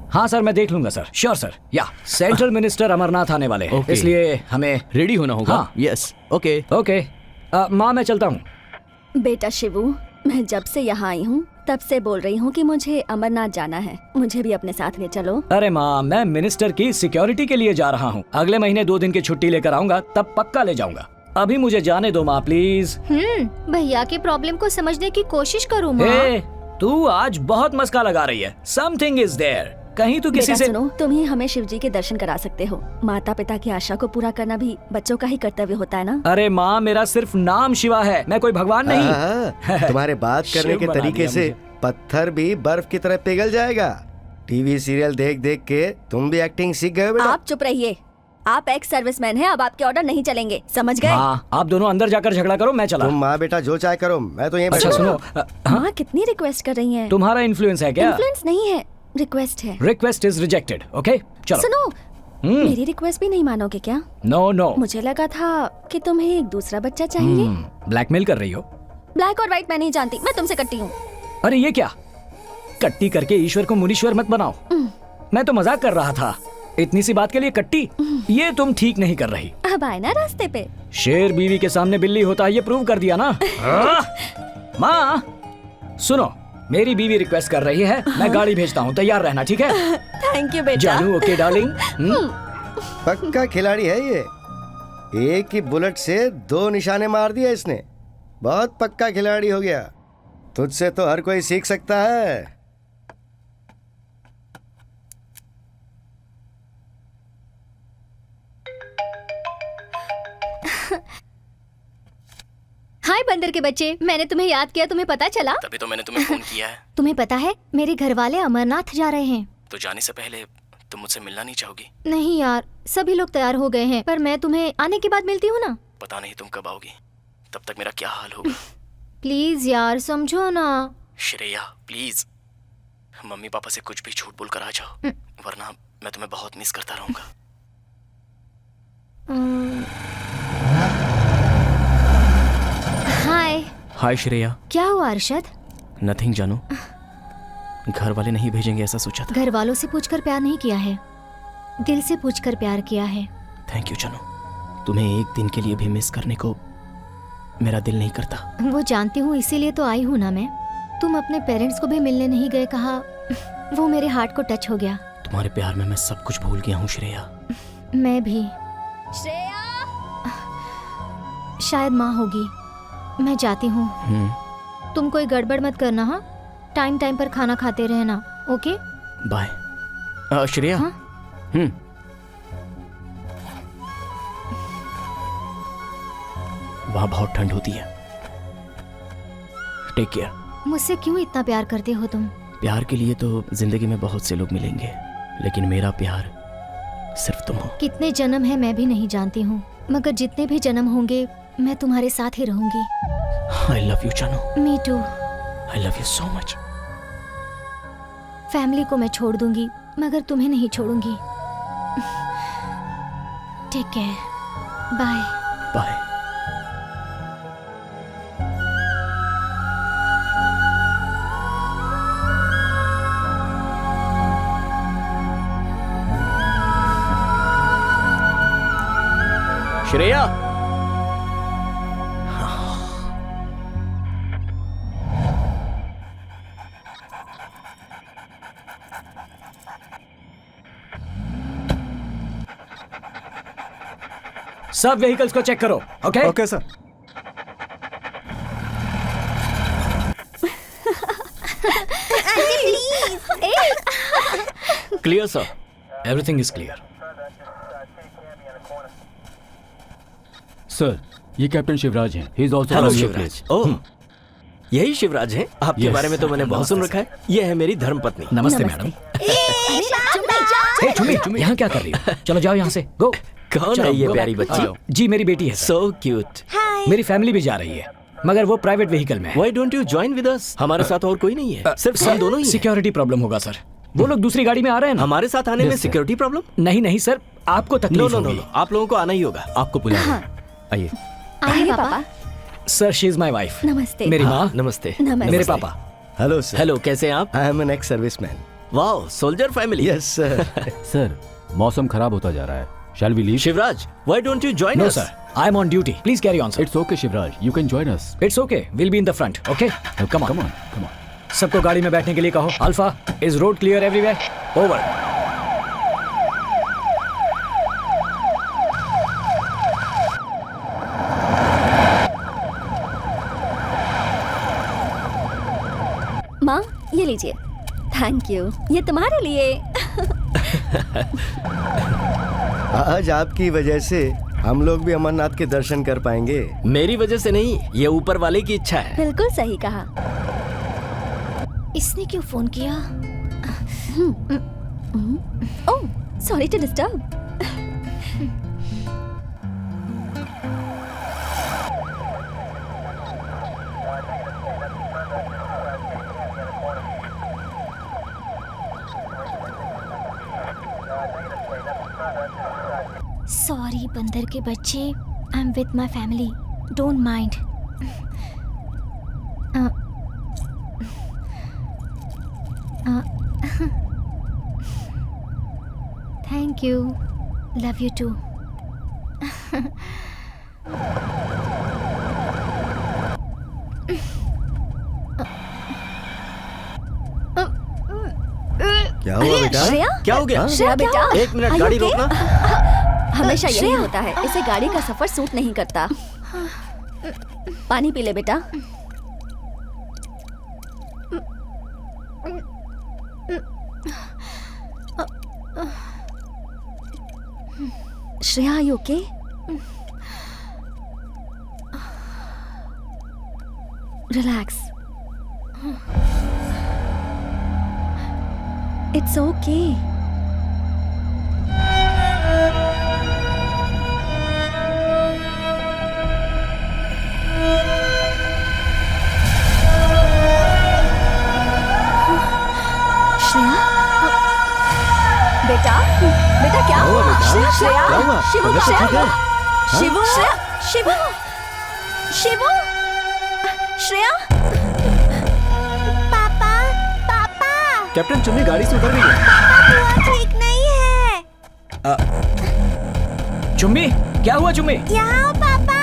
हाँ सर, मैं देख लूंगा सर। Sure sir. या सेंट्रल मिनिस्टर अमरनाथ आने वाले हैं, इसलिए हमें रेडी होना होगा। हाँ। Yes, okay okay. माँ, मैं चलता हूँ। बेटा शिवू, मैं जब से यहाँ आई हूँ तब से बोल रही हूँ कि मुझे अमरनाथ जाना है, मुझे भी अपने साथ ले चलो। अरे माँ, मैं मिनिस्टर की सिक्योरिटी के लिए जा रहा हूँ। अगले महीने 2 दिन की छुट्टी लेकर आऊंगा, तब पक्का ले जाऊंगा। अभी मुझे जाने दो माँ, प्लीज। भैया की प्रॉब्लम को समझने की कोशिश करो माँ। तू आज बहुत मस्का लगा रही है। Something is there. कहीं तू किसी से सुनो, तुम ही हमें शिव जी के दर्शन करा सकते हो। माता पिता की आशा को पूरा करना भी बच्चों का ही कर्तव्य होता है ना। अरे माँ, मेरा सिर्फ नाम शिवा है, मैं कोई भगवान नहीं। तुम्हारे बात करने के तरीके से पत्थर भी बर्फ की तरह पिघल जाएगा। टीवी सीरियल देख देख के तुम भी एक्टिंग सीख गए बेटा। आप चुप रहिए, आप एक्स सर्विसमैन हैं, अब आपके ऑर्डर नहीं चलेंगे, समझ गए? आप दोनों अंदर जाकर झगड़ा करो, मैं चला। तुम माँ बेटा जो चाहे करो, मैं तो यहीं अच्छा सुनो, माँ कितनी रिक्वेस्ट कर रही हैं। तुम्हारा इन्फ्लुएंस है क्या? इन्फ्लुएंस नहीं है, रिक्वेस्ट है। Request is rejected. ओके, चलो। सुनो, मेरी रिक्वेस्ट भी नहीं मानोगे क्या? नो नो, मुझे लगा था कि तुम्हें एक दूसरा बच्चा चाहिए। ब्लैकमेल कर रही हो? ब्लैक और व्हाइट मैं नहीं जानती, मैं तुमसे कट्टी हूँ। अरे ये क्या, कट्टी करके ईश्वर को मुनीश्वर मत बनाओ। मैं तो मजाक कर रहा था, इतनी सी बात के लिए कट्टी? ये तुम ठीक नहीं कर रही। अब आए ना रास्ते पे। शेर बीवी के सामने बिल्ली होता है, ये प्रूव कर दिया ना। माँ सुनो, मेरी बीवी रिक्वेस्ट कर रही है, मैं गाड़ी भेजता हूँ, तैयार रहना, ठीक है? थैंक यू बेटा। जानू, ओके डार्लिंग। पक्का खिलाड़ी है ये। एक ही बुलेट से 2 निशाने मार दिया इसने। बहुत पक्का खिलाड़ी हो गया। तुझसे तो हर कोई सीख सकता है। हाय बंदर के बच्चे, मैंने तुम्हें याद किया, तुम्हें पता चला? तभी तो मैंने तुम्हें फोन किया है। तुम्हें पता है मेरे घर वाले अमरनाथ जा रहे हैं। तो जाने से पहले तुम मुझसे मिलना नहीं चाहोगी? नहीं यार, सभी लोग तैयार हो गए हैं, पर मैं तुम्हें आने के बाद मिलती हूँ ना। पता नहीं तुम कब आओगी, तब तक मेरा क्या हाल होगा। प्लीज यार समझो ना। श्रेया प्लीज, मम्मी पापा से कुछ भी झूठ बोल कर आ जाओ, वरना मैं तुम्हें बहुत मिस करता रहूंगा। हाय। हाय श्रेया। क्या हुआ अरशद? नथिंग जानू, घर वाले नहीं भेजेंगे ऐसा सोचा था। घर वालों से पूछकर प्यार नहीं किया है, दिल से पूछकर प्यार किया है। थैंक यू जानू, तुम्हें एक दिन के लिए भी मिस करने को मेरा दिल नहीं करता। वो जानती हूँ, इसीलिए तो आई हूँ ना मैं। तुम अपने पेरेंट्स को भी मिलने नहीं गए, कहा, वो मेरे हार्ट को टच हो गया। तुम्हारे प्यार में मैं सब कुछ भूल गया हूँ श्रेया। मैं भी। श्रेया, शायद माँ होगी, मैं जाती हूँ। तुम कोई गड़बड़ मत करना, हाँ? टाइम टाइम पर खाना खाते रहना, ओके? बाय। श्रेया। हाँ? वहाँ बहुत ठंड होती है, टेक केयर। मुझसे क्यों इतना प्यार करते हो तुम? प्यार के लिए तो जिंदगी में बहुत से लोग मिलेंगे, लेकिन मेरा प्यार सिर्फ तुम हो। कितने जन्म है मैं भी नहीं जानती हूँ, मगर जितने भी जन्म होंगे मैं तुम्हारे साथ ही रहूंगी। I love you जानू। Me too। I love you so much। Family को मैं छोड़ दूंगी, मगर तुम्हें नहीं छोड़ूंगी। Take care, bye. Bye. Shreya. सब व्हीकल्स को चेक करो, okay? Okay sir. Clear sir, everything is clear. Sir, ये कैप्टन शिवराज हैं। He is also hello Shivraj. Oh, यही शिवराज हैं? आपके बारे में तो मैंने बहुत सुन रखा है। ये है मेरी धर्मपत्नी। नमस्ते मैडम। चुम्मी, यहाँ क्या कर रही हो? चलो जाओ यहाँ से, गो। कौन है ये प्यारी बच्ची? जी मेरी बेटी है। So cute. मेरी फैमिली भी जा रही है, मगर वो प्राइवेट व्हीकल में है। Why don't you join with us? हमारे साथ और कोई नहीं है, सिर्फ हम दोनों ही हैं। सिक्योरिटी प्रॉब्लम होगा सर, वो लोग दूसरी गाड़ी में आ रहे हैं ना। हमारे साथ आने में सिक्योरिटी प्रॉब्लम? नहीं सर, आपको तकलीफ होगी। नो, आप लोगों को आना ही होगा। आपको बुलाया। आइए। आइए पापा। Sir, she is my wife. नमस्ते। मेरी माँ। नमस्ते। मेरे पापा। Hello sir. हेलो, कैसे हैं आप? I am an ex serviceman. Wow, soldier family. Yes sir. Sir, मौसम खराब होता जा रहा है। Shall we leave? Shivraj, why don't you join No us? sir, I am on duty. Please carry on, sir. It's okay, Shivraj. You can join us. It's okay. We'll be in the front. Okay? Come on. Come on. सबको गाड़ी में बैठने के लिए कहो। Alpha, is road clear everywhere? Over. माँ, ये लीजिए। थैंक यू, ये तुम्हारे लिए। आज आपकी वजह से हम लोग भी अमरनाथ के दर्शन कर पाएंगे। मेरी वजह से नहीं, ये ऊपर वाले की इच्छा है। बिल्कुल सही कहा। इसने क्यों फोन किया? Oh, sorry to disturb. Sorry बंदर के बच्चे, I am with my family, don't mind. Thank you, love you too. क्या हुआ बेटा? श्रेया? क्या हो गया? श्रेया बेटा, एक मिनट, are you गाड़ी okay? रोकना। हमेशा यही श्रेया। होता है, इसे गाड़ी का सफर सूट नहीं करता। पानी पी ले बेटा। Shreya, are you okay? Relax. It's okay. Shreya, बेटा, बेटा क्या हुआ? श्रेया, श्रेया, क्या हुआ? शिवू, तबीयत श्रेया, ठीक है? शिवू, श्रेया, शिवू, शिवू, श्रेया। पापा, पापा, कैप्टन चुन्नी गाड़ी से उतर गई है। पापा बुआ ठीक नहीं है। चुम्मी, क्या हुआ चुम्मी? यहाँ आओ papa.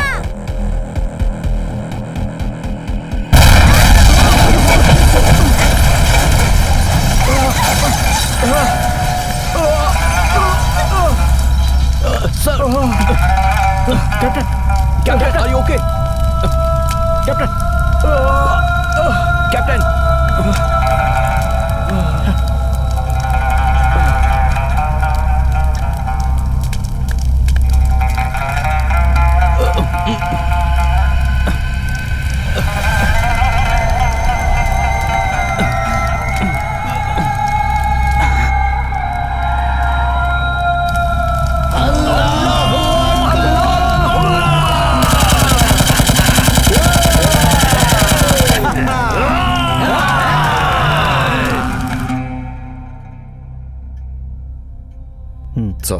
Sir, captain, captain, are you okay? Captain, captain, so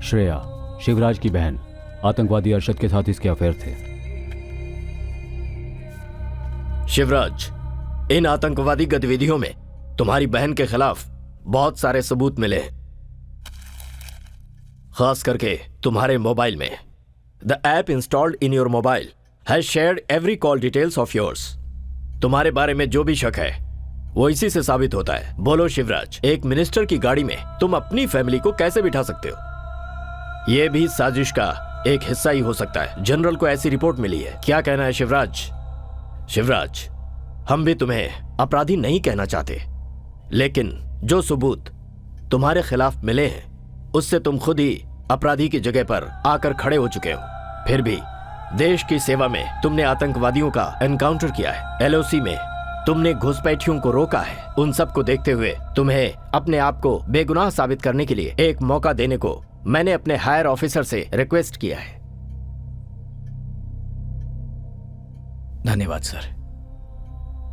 Shreya Shivraj की बहन, आतंकवादी अरशद के साथ इसके अफेयर थे। शिवराज, इन आतंकवादी गतिविधियों में तुम्हारी बहन के खिलाफ बहुत सारे सबूत मिले हैं, खास करके तुम्हारे मोबाइल में। The app installed in your mobile has shared every call details of yours. तुम्हारे बारे में जो भी शक है वो इसी से साबित होता है। बोलो शिवराज, एक मिनिस्टर की गाड़ी में तुम अपनी फैमिली को कैसे बिठा सकते हो? यह भी साजिश का एक हिस्सा ही हो सकता है। जनरल को ऐसी रिपोर्ट मिली है। क्या कहना है शिवराज? शिवराज, हम भी तुम्हें अपराधी नहीं कहना चाहते, लेकिन जो सबूत तुम्हारे खिलाफ मिले हैं उससे तुम खुद ही अपराधी की जगह पर आकर खड़े हो चुके हो। फिर भी देश की सेवा में तुमने आतंकवादियों का एनकाउंटर किया है। एलओसी में तुमने घुसपैठियों को रोका है। उन सब को देखते हुए तुम्हें अपने आप को बेगुनाह साबित करने के लिए एक मौका देने को मैंने अपने हायर ऑफिसर से रिक्वेस्ट किया है। धन्यवाद सर।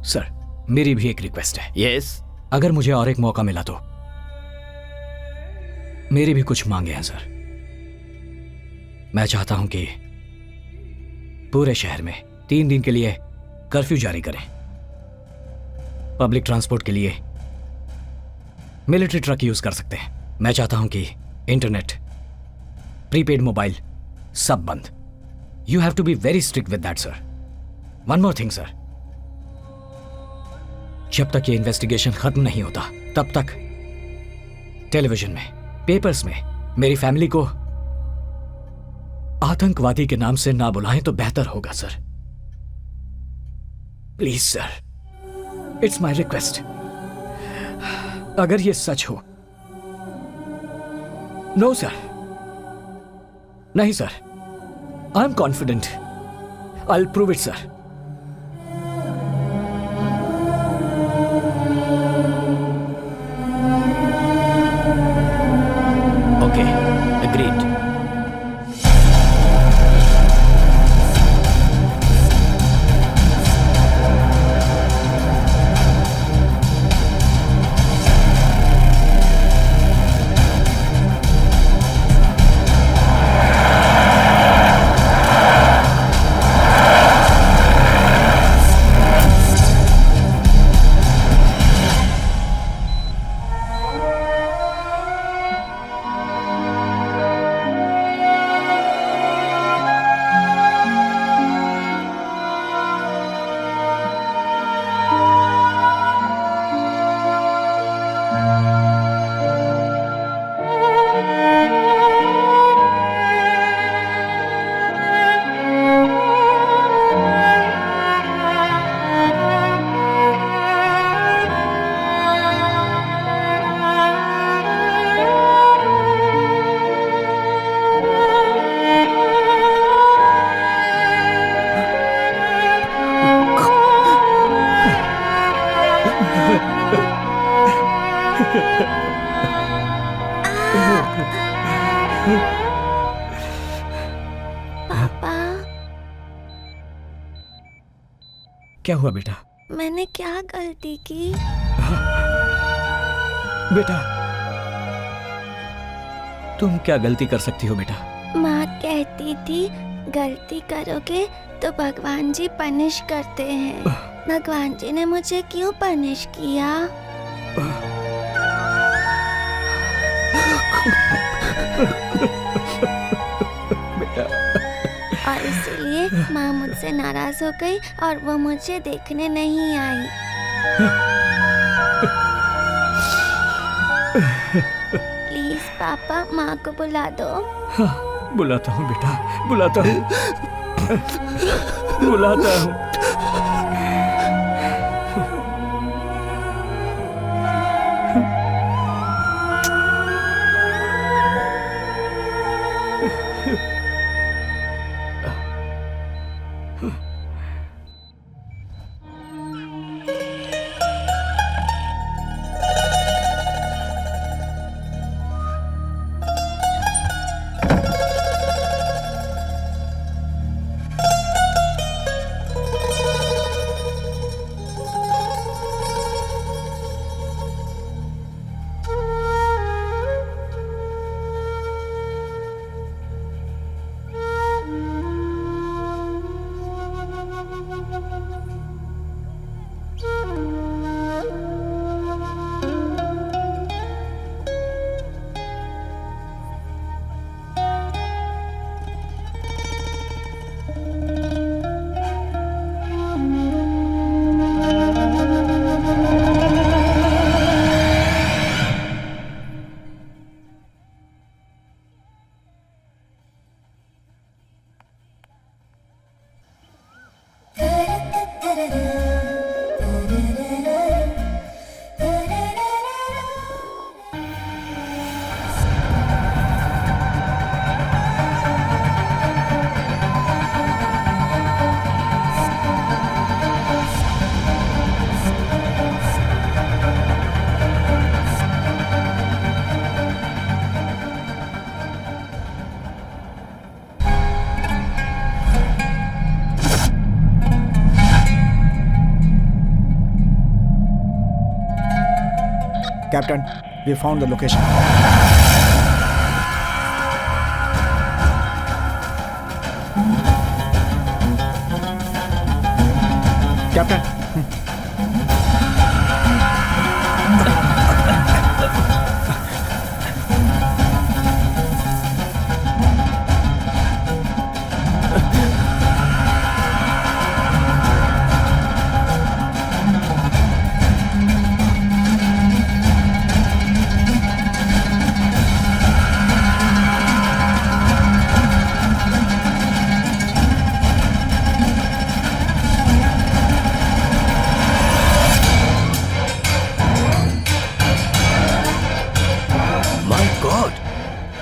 सर, मेरी भी एक रिक्वेस्ट है। यस। अगर मुझे और एक मौका मिला तो। मेरी भी कुछ मांगे हैं सर। मैं चाहता हूं कि पूरे शहर में 3 दिन के लिए कर्फ्यू जारी करें। पब्लिक ट्रांसपोर्ट के लिए मिलिट्री ट्रक यूज कर सकते हैं। मैं चाहता हूं कि इंटरनेट, प्रीपेड मोबाइल सब बंद। You have to be very strict with that sir. One more thing sir, जब तक ये इन्वेस्टिगेशन खत्म नहीं होता तब तक टेलीविजन में, पेपर्स में मेरी फैमिली को आतंकवादी के नाम से ना बुलाएं तो बेहतर होगा sir. Please sir, it's my request. अगर ये सच हो। नो सर, नहीं sir, I am confident, I will prove it sir. Okay, agreed. पापा, क्या हुआ बेटा? मैंने क्या गलती की? बेटा, तुम क्या गलती कर सकती हो बेटा? माँ कहती थी गलती करोगे तो भगवान जी पनिश करते हैं। भगवान जी ने मुझे क्यों पनिश किया? बेटा, और इसीलिए माँ मुझसे नाराज हो गई और वो मुझे देखने नहीं आई। प्लीज पापा, माँ को बुला दो। हाँ, बुलाता हूँ बेटा, बुलाता हूँ, बुलाता हूँ। Captain, we found the location. Captain.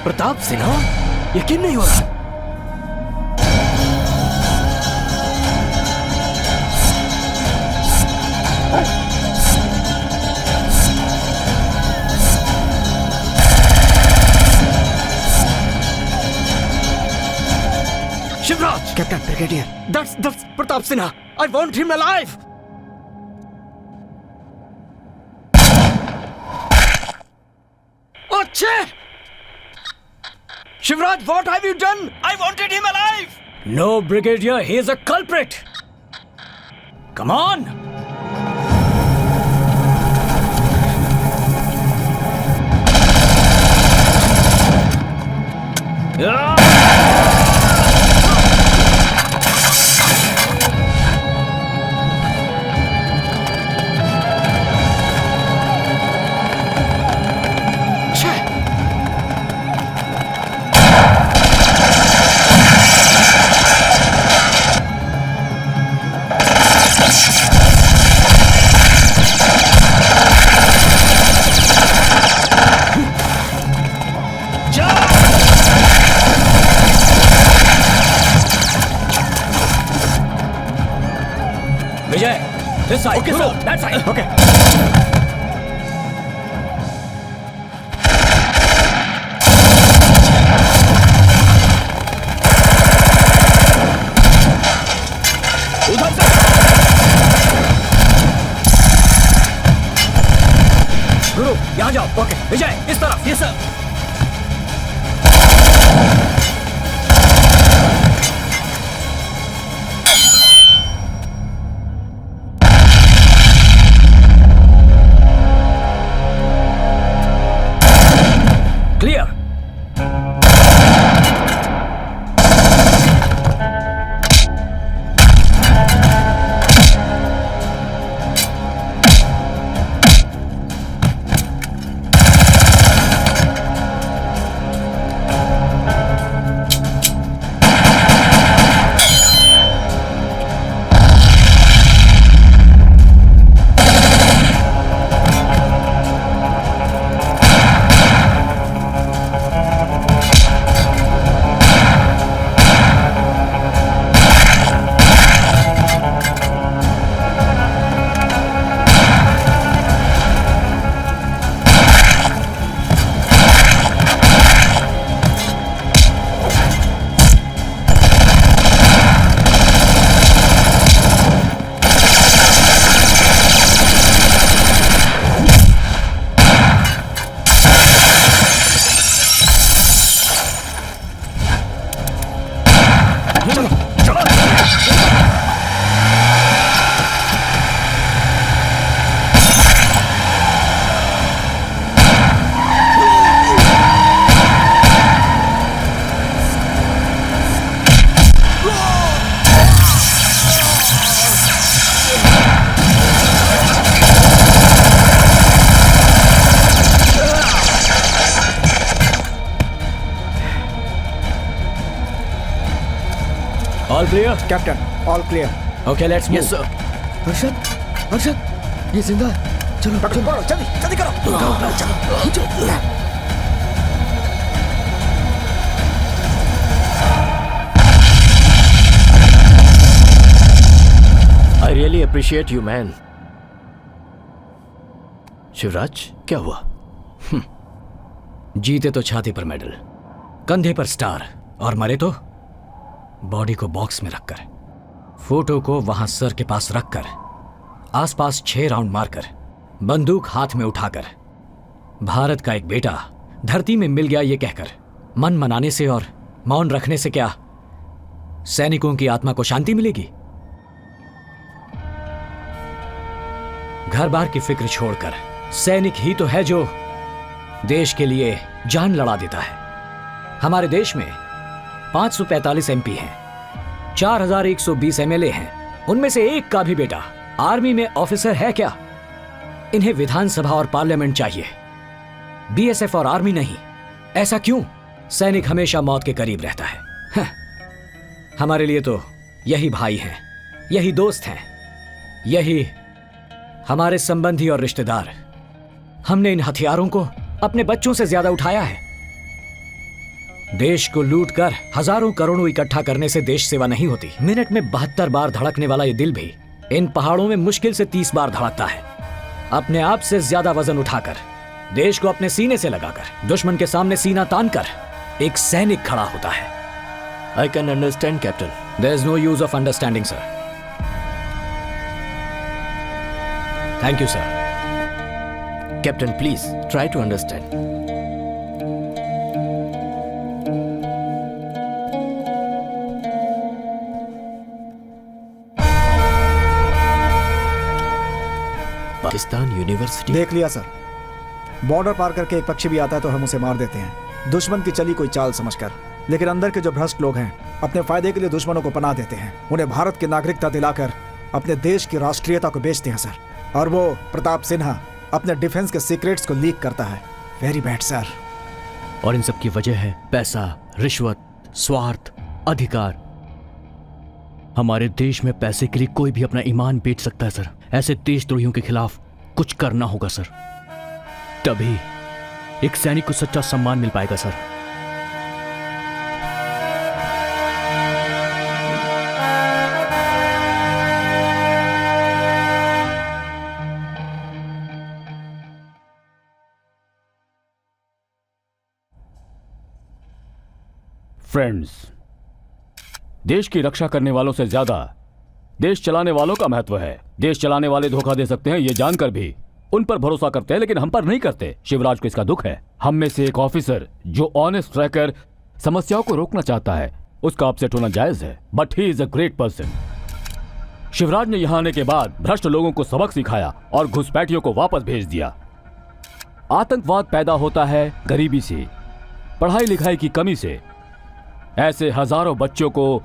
Pratap Sinha, यकीन नहीं हो रहा। Shivraj, captain brigadier, that's Pratap Sinha. I want him alive. अच्छे! Shivraj, what have you done? I wanted him alive! No, Brigadier, he is a culprit! Come on! side. Okay, Guru, sir. that side. Okay. उधर से. गुरु, यहाँ जाओ. Okay. विजय, इस तरफ. Yes, sir. Clear. All clear? Captain, all clear. Okay, let's move. Yes, sir. Harshad ये जिंदा है। चलो पकड़ो, जल्दी जल्दी करो। I really appreciate you, man. Shivraj, क्या हुआ? जीते तो छाती पर मेडल, कंधे पर स्टार, और मरे तो बॉडी को बॉक्स में रखकर, फोटो को वहां सर के पास रखकर, आसपास 6 राउंड मारकर, बंदूक हाथ में उठाकर, भारत का एक बेटा धरती में मिल गया ये कहकर मन मनाने से और मौन रखने से क्या सैनिकों की आत्मा को शांति मिलेगी? घर बार की फिक्र छोड़कर सैनिक ही तो है जो देश के लिए जान लड़ा देता है। हमारे देश में 545 एमपी हैं, 4120 एमएलए हैं, उनमें से एक का भी बेटा आर्मी में ऑफिसर है क्या? इन्हें विधानसभा और पार्लियामेंट चाहिए, बीएसएफ और आर्मी नहीं। ऐसा क्यों? सैनिक हमेशा मौत के करीब रहता है। हमारे लिए तो यही भाई हैं, यही दोस्त हैं, यही हमारे संबंधी और रिश्तेदार। हमने इन हथियारों को अपने बच्चों से ज्यादा उठाया है। देश को लूट कर हजारों करोड़ों इकट्ठा करने से देश सेवा नहीं होती। मिनट में 72 बार धड़कने वाला ये दिल भी इन पहाड़ों में मुश्किल से 30 बार धड़कता है। अपने आप से ज्यादा वजन उठाकर, देश को अपने सीने से लगाकर, दुश्मन के सामने सीना तानकर एक सैनिक खड़ा होता है। I can understand, Captain. There is no use of understanding, sir. Thank you, sir. Captain, please try to understand. Pakistan university. देख लिया सर, बॉर्डर पार करके एक पक्षी भी आता है तो हम उसे मार देते हैं, दुश्मन की चली कोई चाल समझकर। लेकिन अंदर के जो भ्रष्ट लोग हैं अपने फायदे के लिए दुश्मनों को पनाह देते हैं, उन्हें भारत की नागरिकता दिलाकर अपने देश की राष्ट्रीयता को बेचते हैं सर। और वो प्रताप सिन्हा अपने डिफेंस के सीक्रेट्स को लीक करता है। Very bad sir. और इन सब की वजह है पैसा, रिश्वत, स्वार्थ, अधिकार। हमारे देश में पैसे के लिए कोई भी अपना ईमान बेच सकता है सर। ऐसे देशद्रोहियों के खिलाफ कुछ करना होगा सर, तभी एक सैनिक को सच्चा सम्मान मिल पाएगा सर। फ्रेंड्स, देश की रक्षा करने वालों से ज्यादा देश चलाने वालों का महत्व है। देश चलाने वाले धोखा दे सकते हैं, ये जानकर भी उन पर भरोसा करते हैं, लेकिन हम पर नहीं करते। शिवराज को इसका दुख है। हम में से एक ऑफिसर जो ऑनेस्ट रहकर समस्याओं को रोकना चाहता है, उसका अपसेट होना जायज है, but he is a great person. Shivraj ने यहां आने के बाद भ्रष्ट लोगों को सबक सिखाया और घुसपैठियों को वापस भेज दिया। आतंकवाद पैदा होता है गरीबी से, पढ़ाई लिखाई की कमी से। ऐसे हजारों बच्चों को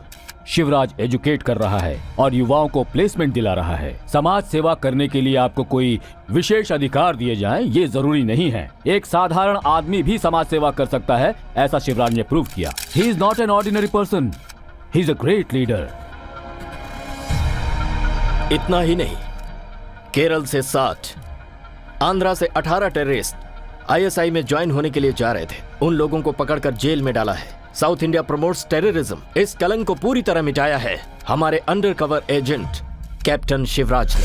शिवराज एजुकेट कर रहा है और युवाओं को प्लेसमेंट दिला रहा है। समाज सेवा करने के लिए आपको कोई विशेष अधिकार दिए जाएं, ये जरूरी नहीं है। एक साधारण आदमी भी समाज सेवा कर सकता है, ऐसा शिवराज ने प्रूव किया। He is not an ordinary person, he is a great leader. इतना ही नहीं, केरल से 60, आंध्रा से 18 टेररिस्ट आईएसआई में ज्वाइन होने के लिए जा रहे थे। उन लोगों को पकड़कर जेल में डाला है। South India promotes terrorism. इस कलंक को पूरी तरह मिटाया है हमारे अंडरकवर एजेंट कैप्टन शिवराज ने।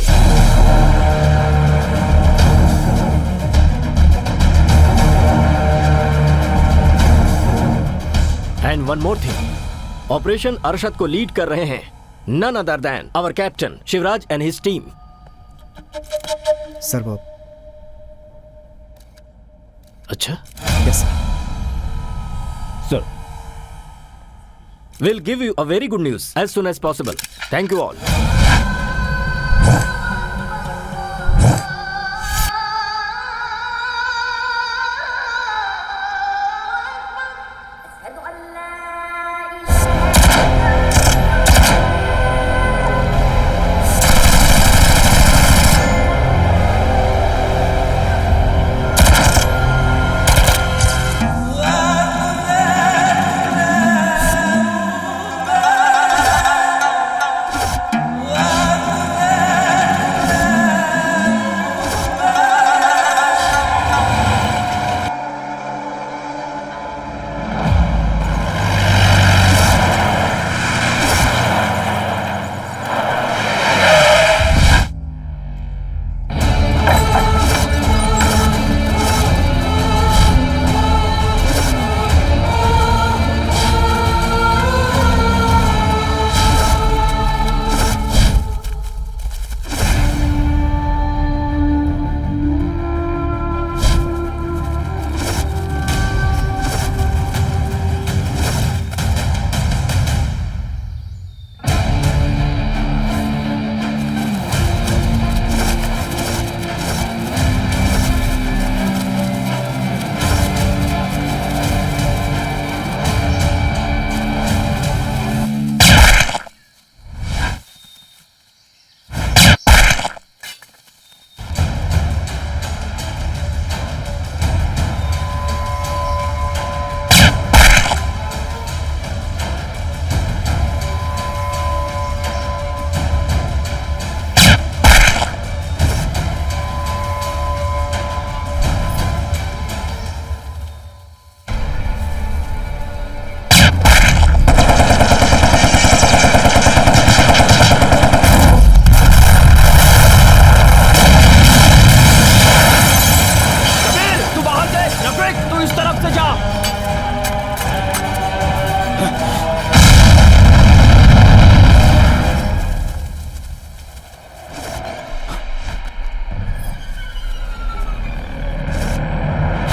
And one more thing, operation Arshad को लीड कर रहे हैं none other than our captain Shivraj and his team. Sir वो अच्छा, yes sir. We'll give you a very good news as soon as possible. Thank you all.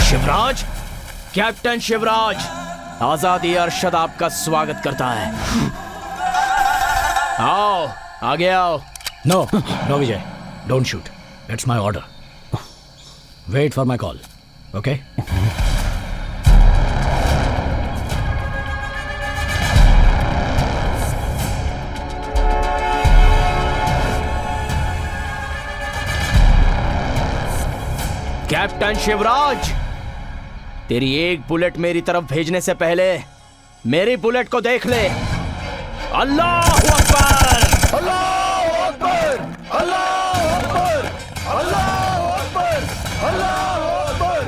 Shivraj, captain Shivraj, आजादी अरशद आपका स्वागत करता है। आओ, आगे आओ। No no Vijay, don't shoot, that's my order. Wait for my call, okay? Captain Shivraj, तेरी एक बुलेट मेरी तरफ भेजने से पहले मेरी बुलेट को देख ले। अल्लाह अकबर! अल्लाह अकबर! अल्लाह अकबर! अल्लाह अकबर! अल्लाह अकबर!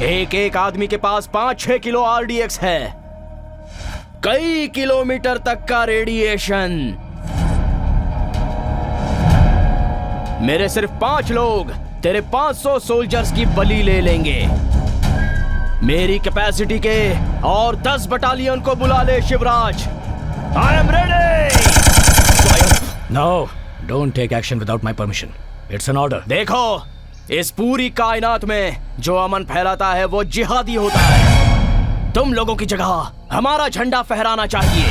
एक एक आदमी के पास 5-6 किलो आरडीएक्स है, कई किलोमीटर तक का रेडिएशन। मेरे सिर्फ 5 लोग तेरे 500 सोल्जर्स की बलि ले लेंगे। मेरी कैपेसिटी के और 10 बटालियन को बुला ले Shivraj. I am ready. No, don't take action without my permission. It's an order. देखो, इस पूरी कायनात में जो अमन फैलाता है वो जिहादी होता है। तुम लोगों की जगह हमारा झंडा फहराना चाहिए।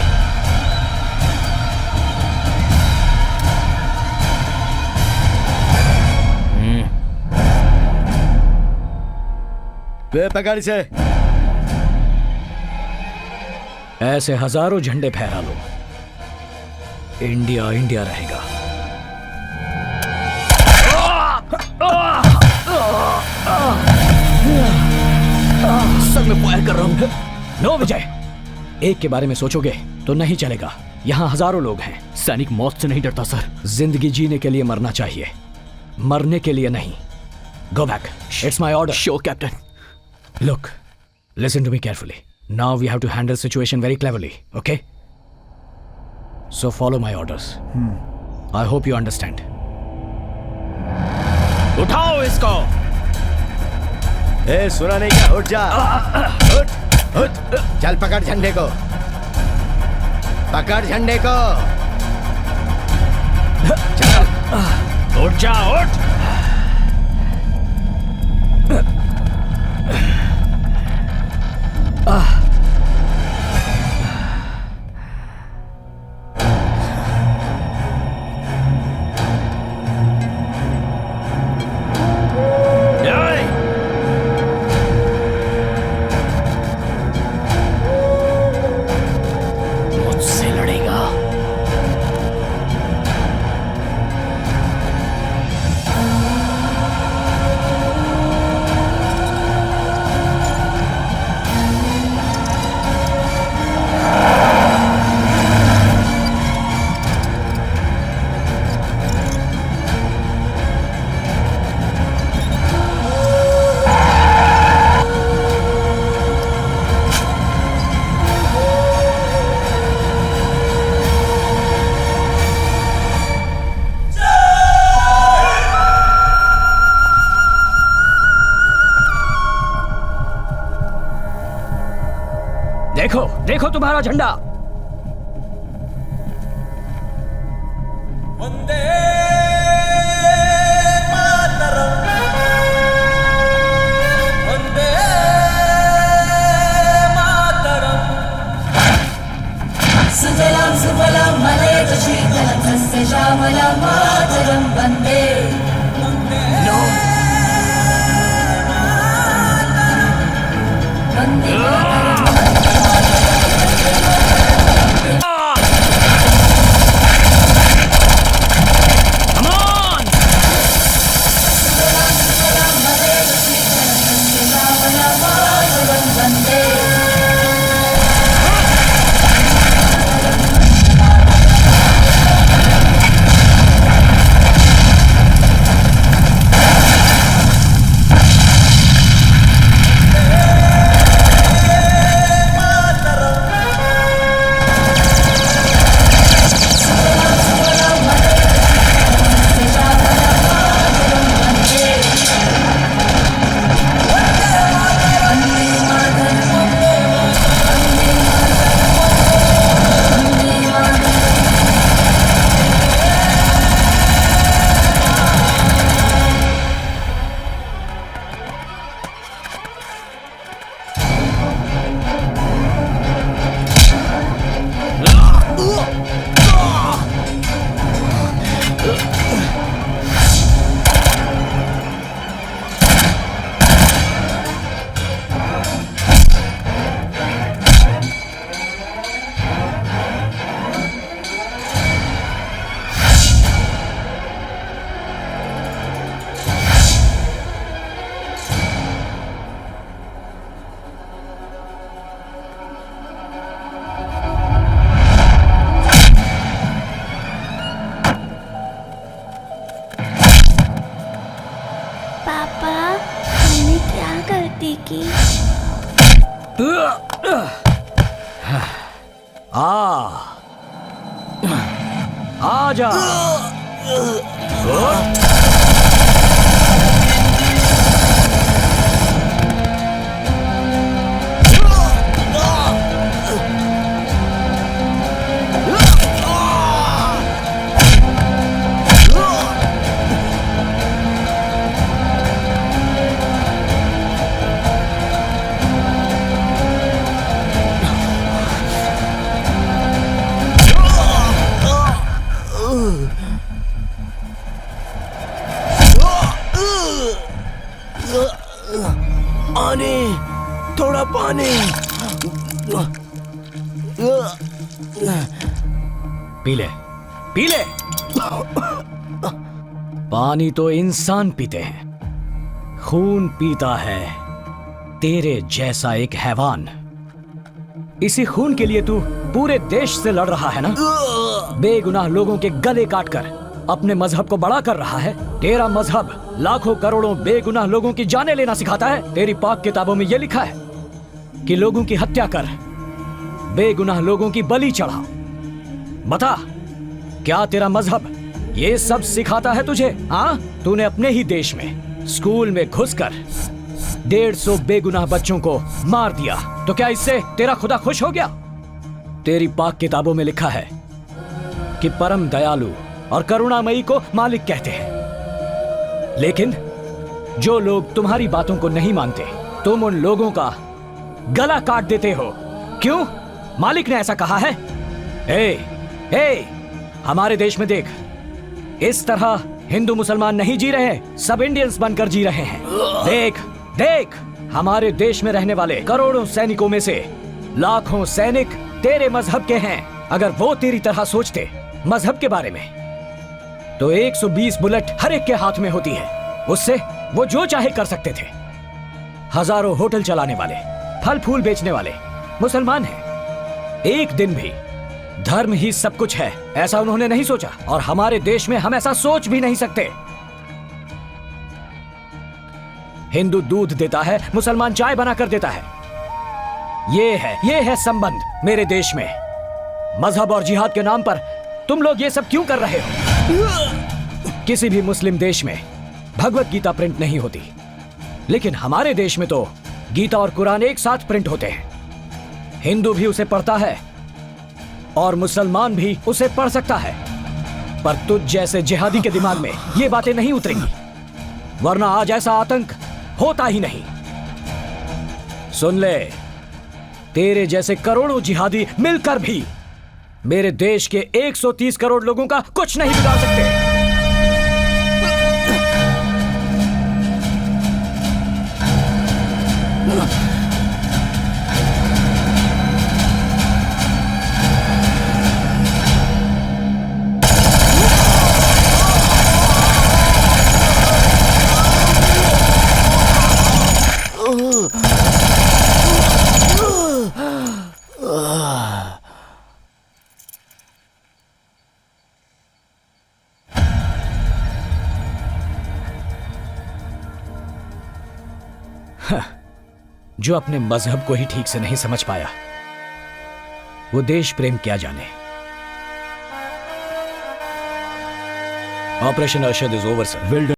पकड़ से ऐसे हजारों झंडे फहरा लो, इंडिया इंडिया रहेगा। सर मैं फायर कर रहा हूं। नो विजय, एक के बारे में सोचोगे तो नहीं चलेगा। यहाँ हजारों लोग हैं। सैनिक मौत से नहीं डरता सर। जिंदगी जीने के लिए मरना चाहिए, मरने के लिए नहीं। Go back, it's my order. Sure captain. Look, listen to me carefully. Now we have to handle situation very cleverly, okay? So follow my orders. I hope you understand. उठाओ इसको। ए, सुना नहीं क्या? उठ जा। उठ, उठ, चल पकड़ झंडे को, पकड़ झंडे को। चल, उठ जा, उठ। मुझसे लड़ेगा। देखो, देखो तुम्हारा झंडा। वंदे मातरम, वंदे मातरम। सुजलां सुफलां मलयज शीतलं सस्य श्यामलां मातरं वन्दे। नो वन्दे आजा। पानी, थोड़ा पानी। पी ले, पी ले। पानी तो इंसान पीते हैं, खून पीता है तेरे जैसा एक हैवान। इसी खून के लिए तू पूरे देश से लड़ रहा है ना? बेगुनाह लोगों के गले काटकर अपने मजहब को बड़ा कर रहा है। तेरा मजहब लाखों करोड़ों बेगुनाह लोगों की जानें लेना सिखाता है। तेरी पाक किताबों में यह लिखा है कि लोगों की हत्या कर, बेगुनाह लोगों की बलि चढ़ा। बता, क्या तेरा मजहब ये सब सिखाता है तुझे? हाँ, तूने अपने ही देश में स्कूल में घुसकर 150 बेगुनाह बच्चों को मार दिया, तो क्या इससे तेरा खुदा खुश हो गया? तेरी पाक किताबों में लिखा है कि परम दयालु और करुणामयी को मालिक कहते हैं। लेकिन जो लोग तुम्हारी बातों को नहीं मानते, तुम उन लोगों का गला काट देते हो। क्यों? मालिक ने ऐसा कहा है। हमारे देश में देख, इस तरह हिंदू मुसलमान नहीं जी रहे, सब इंडियंस बनकर जी रहे हैं। देख देख, हमारे देश में रहने वाले करोड़ों सैनिकों में से लाखों सैनिक तेरे मजहब के हैं। अगर वो तेरी तरह सोचते मजहब के बारे में, तो 120 बुलेट हर एक के हाथ में होती है। उससे वो जो चाहे कर सकते थे। हजारों होटल चलाने वाले, फल फूल बेचने वाले मुसलमान हैं। एक दिन भी धर्म ही सब कुछ है ऐसा उन्होंने नहीं सोचा, और हमारे देश में हम ऐसा सोच भी नहीं सकते। हिंदू दूध देता है, मुसलमान चाय बनाकर देता है। ये है संबंध मेरे देश में। मजहब और जिहाद के नाम पर तुम लोग ये सब क्यों कर रहे हो? किसी भी मुस्लिम देश में भगवत गीता प्रिंट नहीं होती, लेकिन हमारे देश में तो गीता और कुरान एक साथ प्रिंट होते हैं। हिंदू भी उसे पढ़ता है और मुसलमान भी उसे पढ़ सकता है, पर तुझ जैसे जिहादी के दिमाग में ये बातें नहीं उतरेंगी, वरना आज ऐसा आतंक होता ही नहीं। सुन ले, तेरे जैसे करोड़ों जिहादी मिलकर भी मेरे देश के 130 करोड़ लोगों का कुछ नहीं बिगाड़ सकते। जो अपने मजहब को ही ठीक से नहीं समझ पाया, वो देश प्रेम क्या जाने। Operation Arshad is over sir.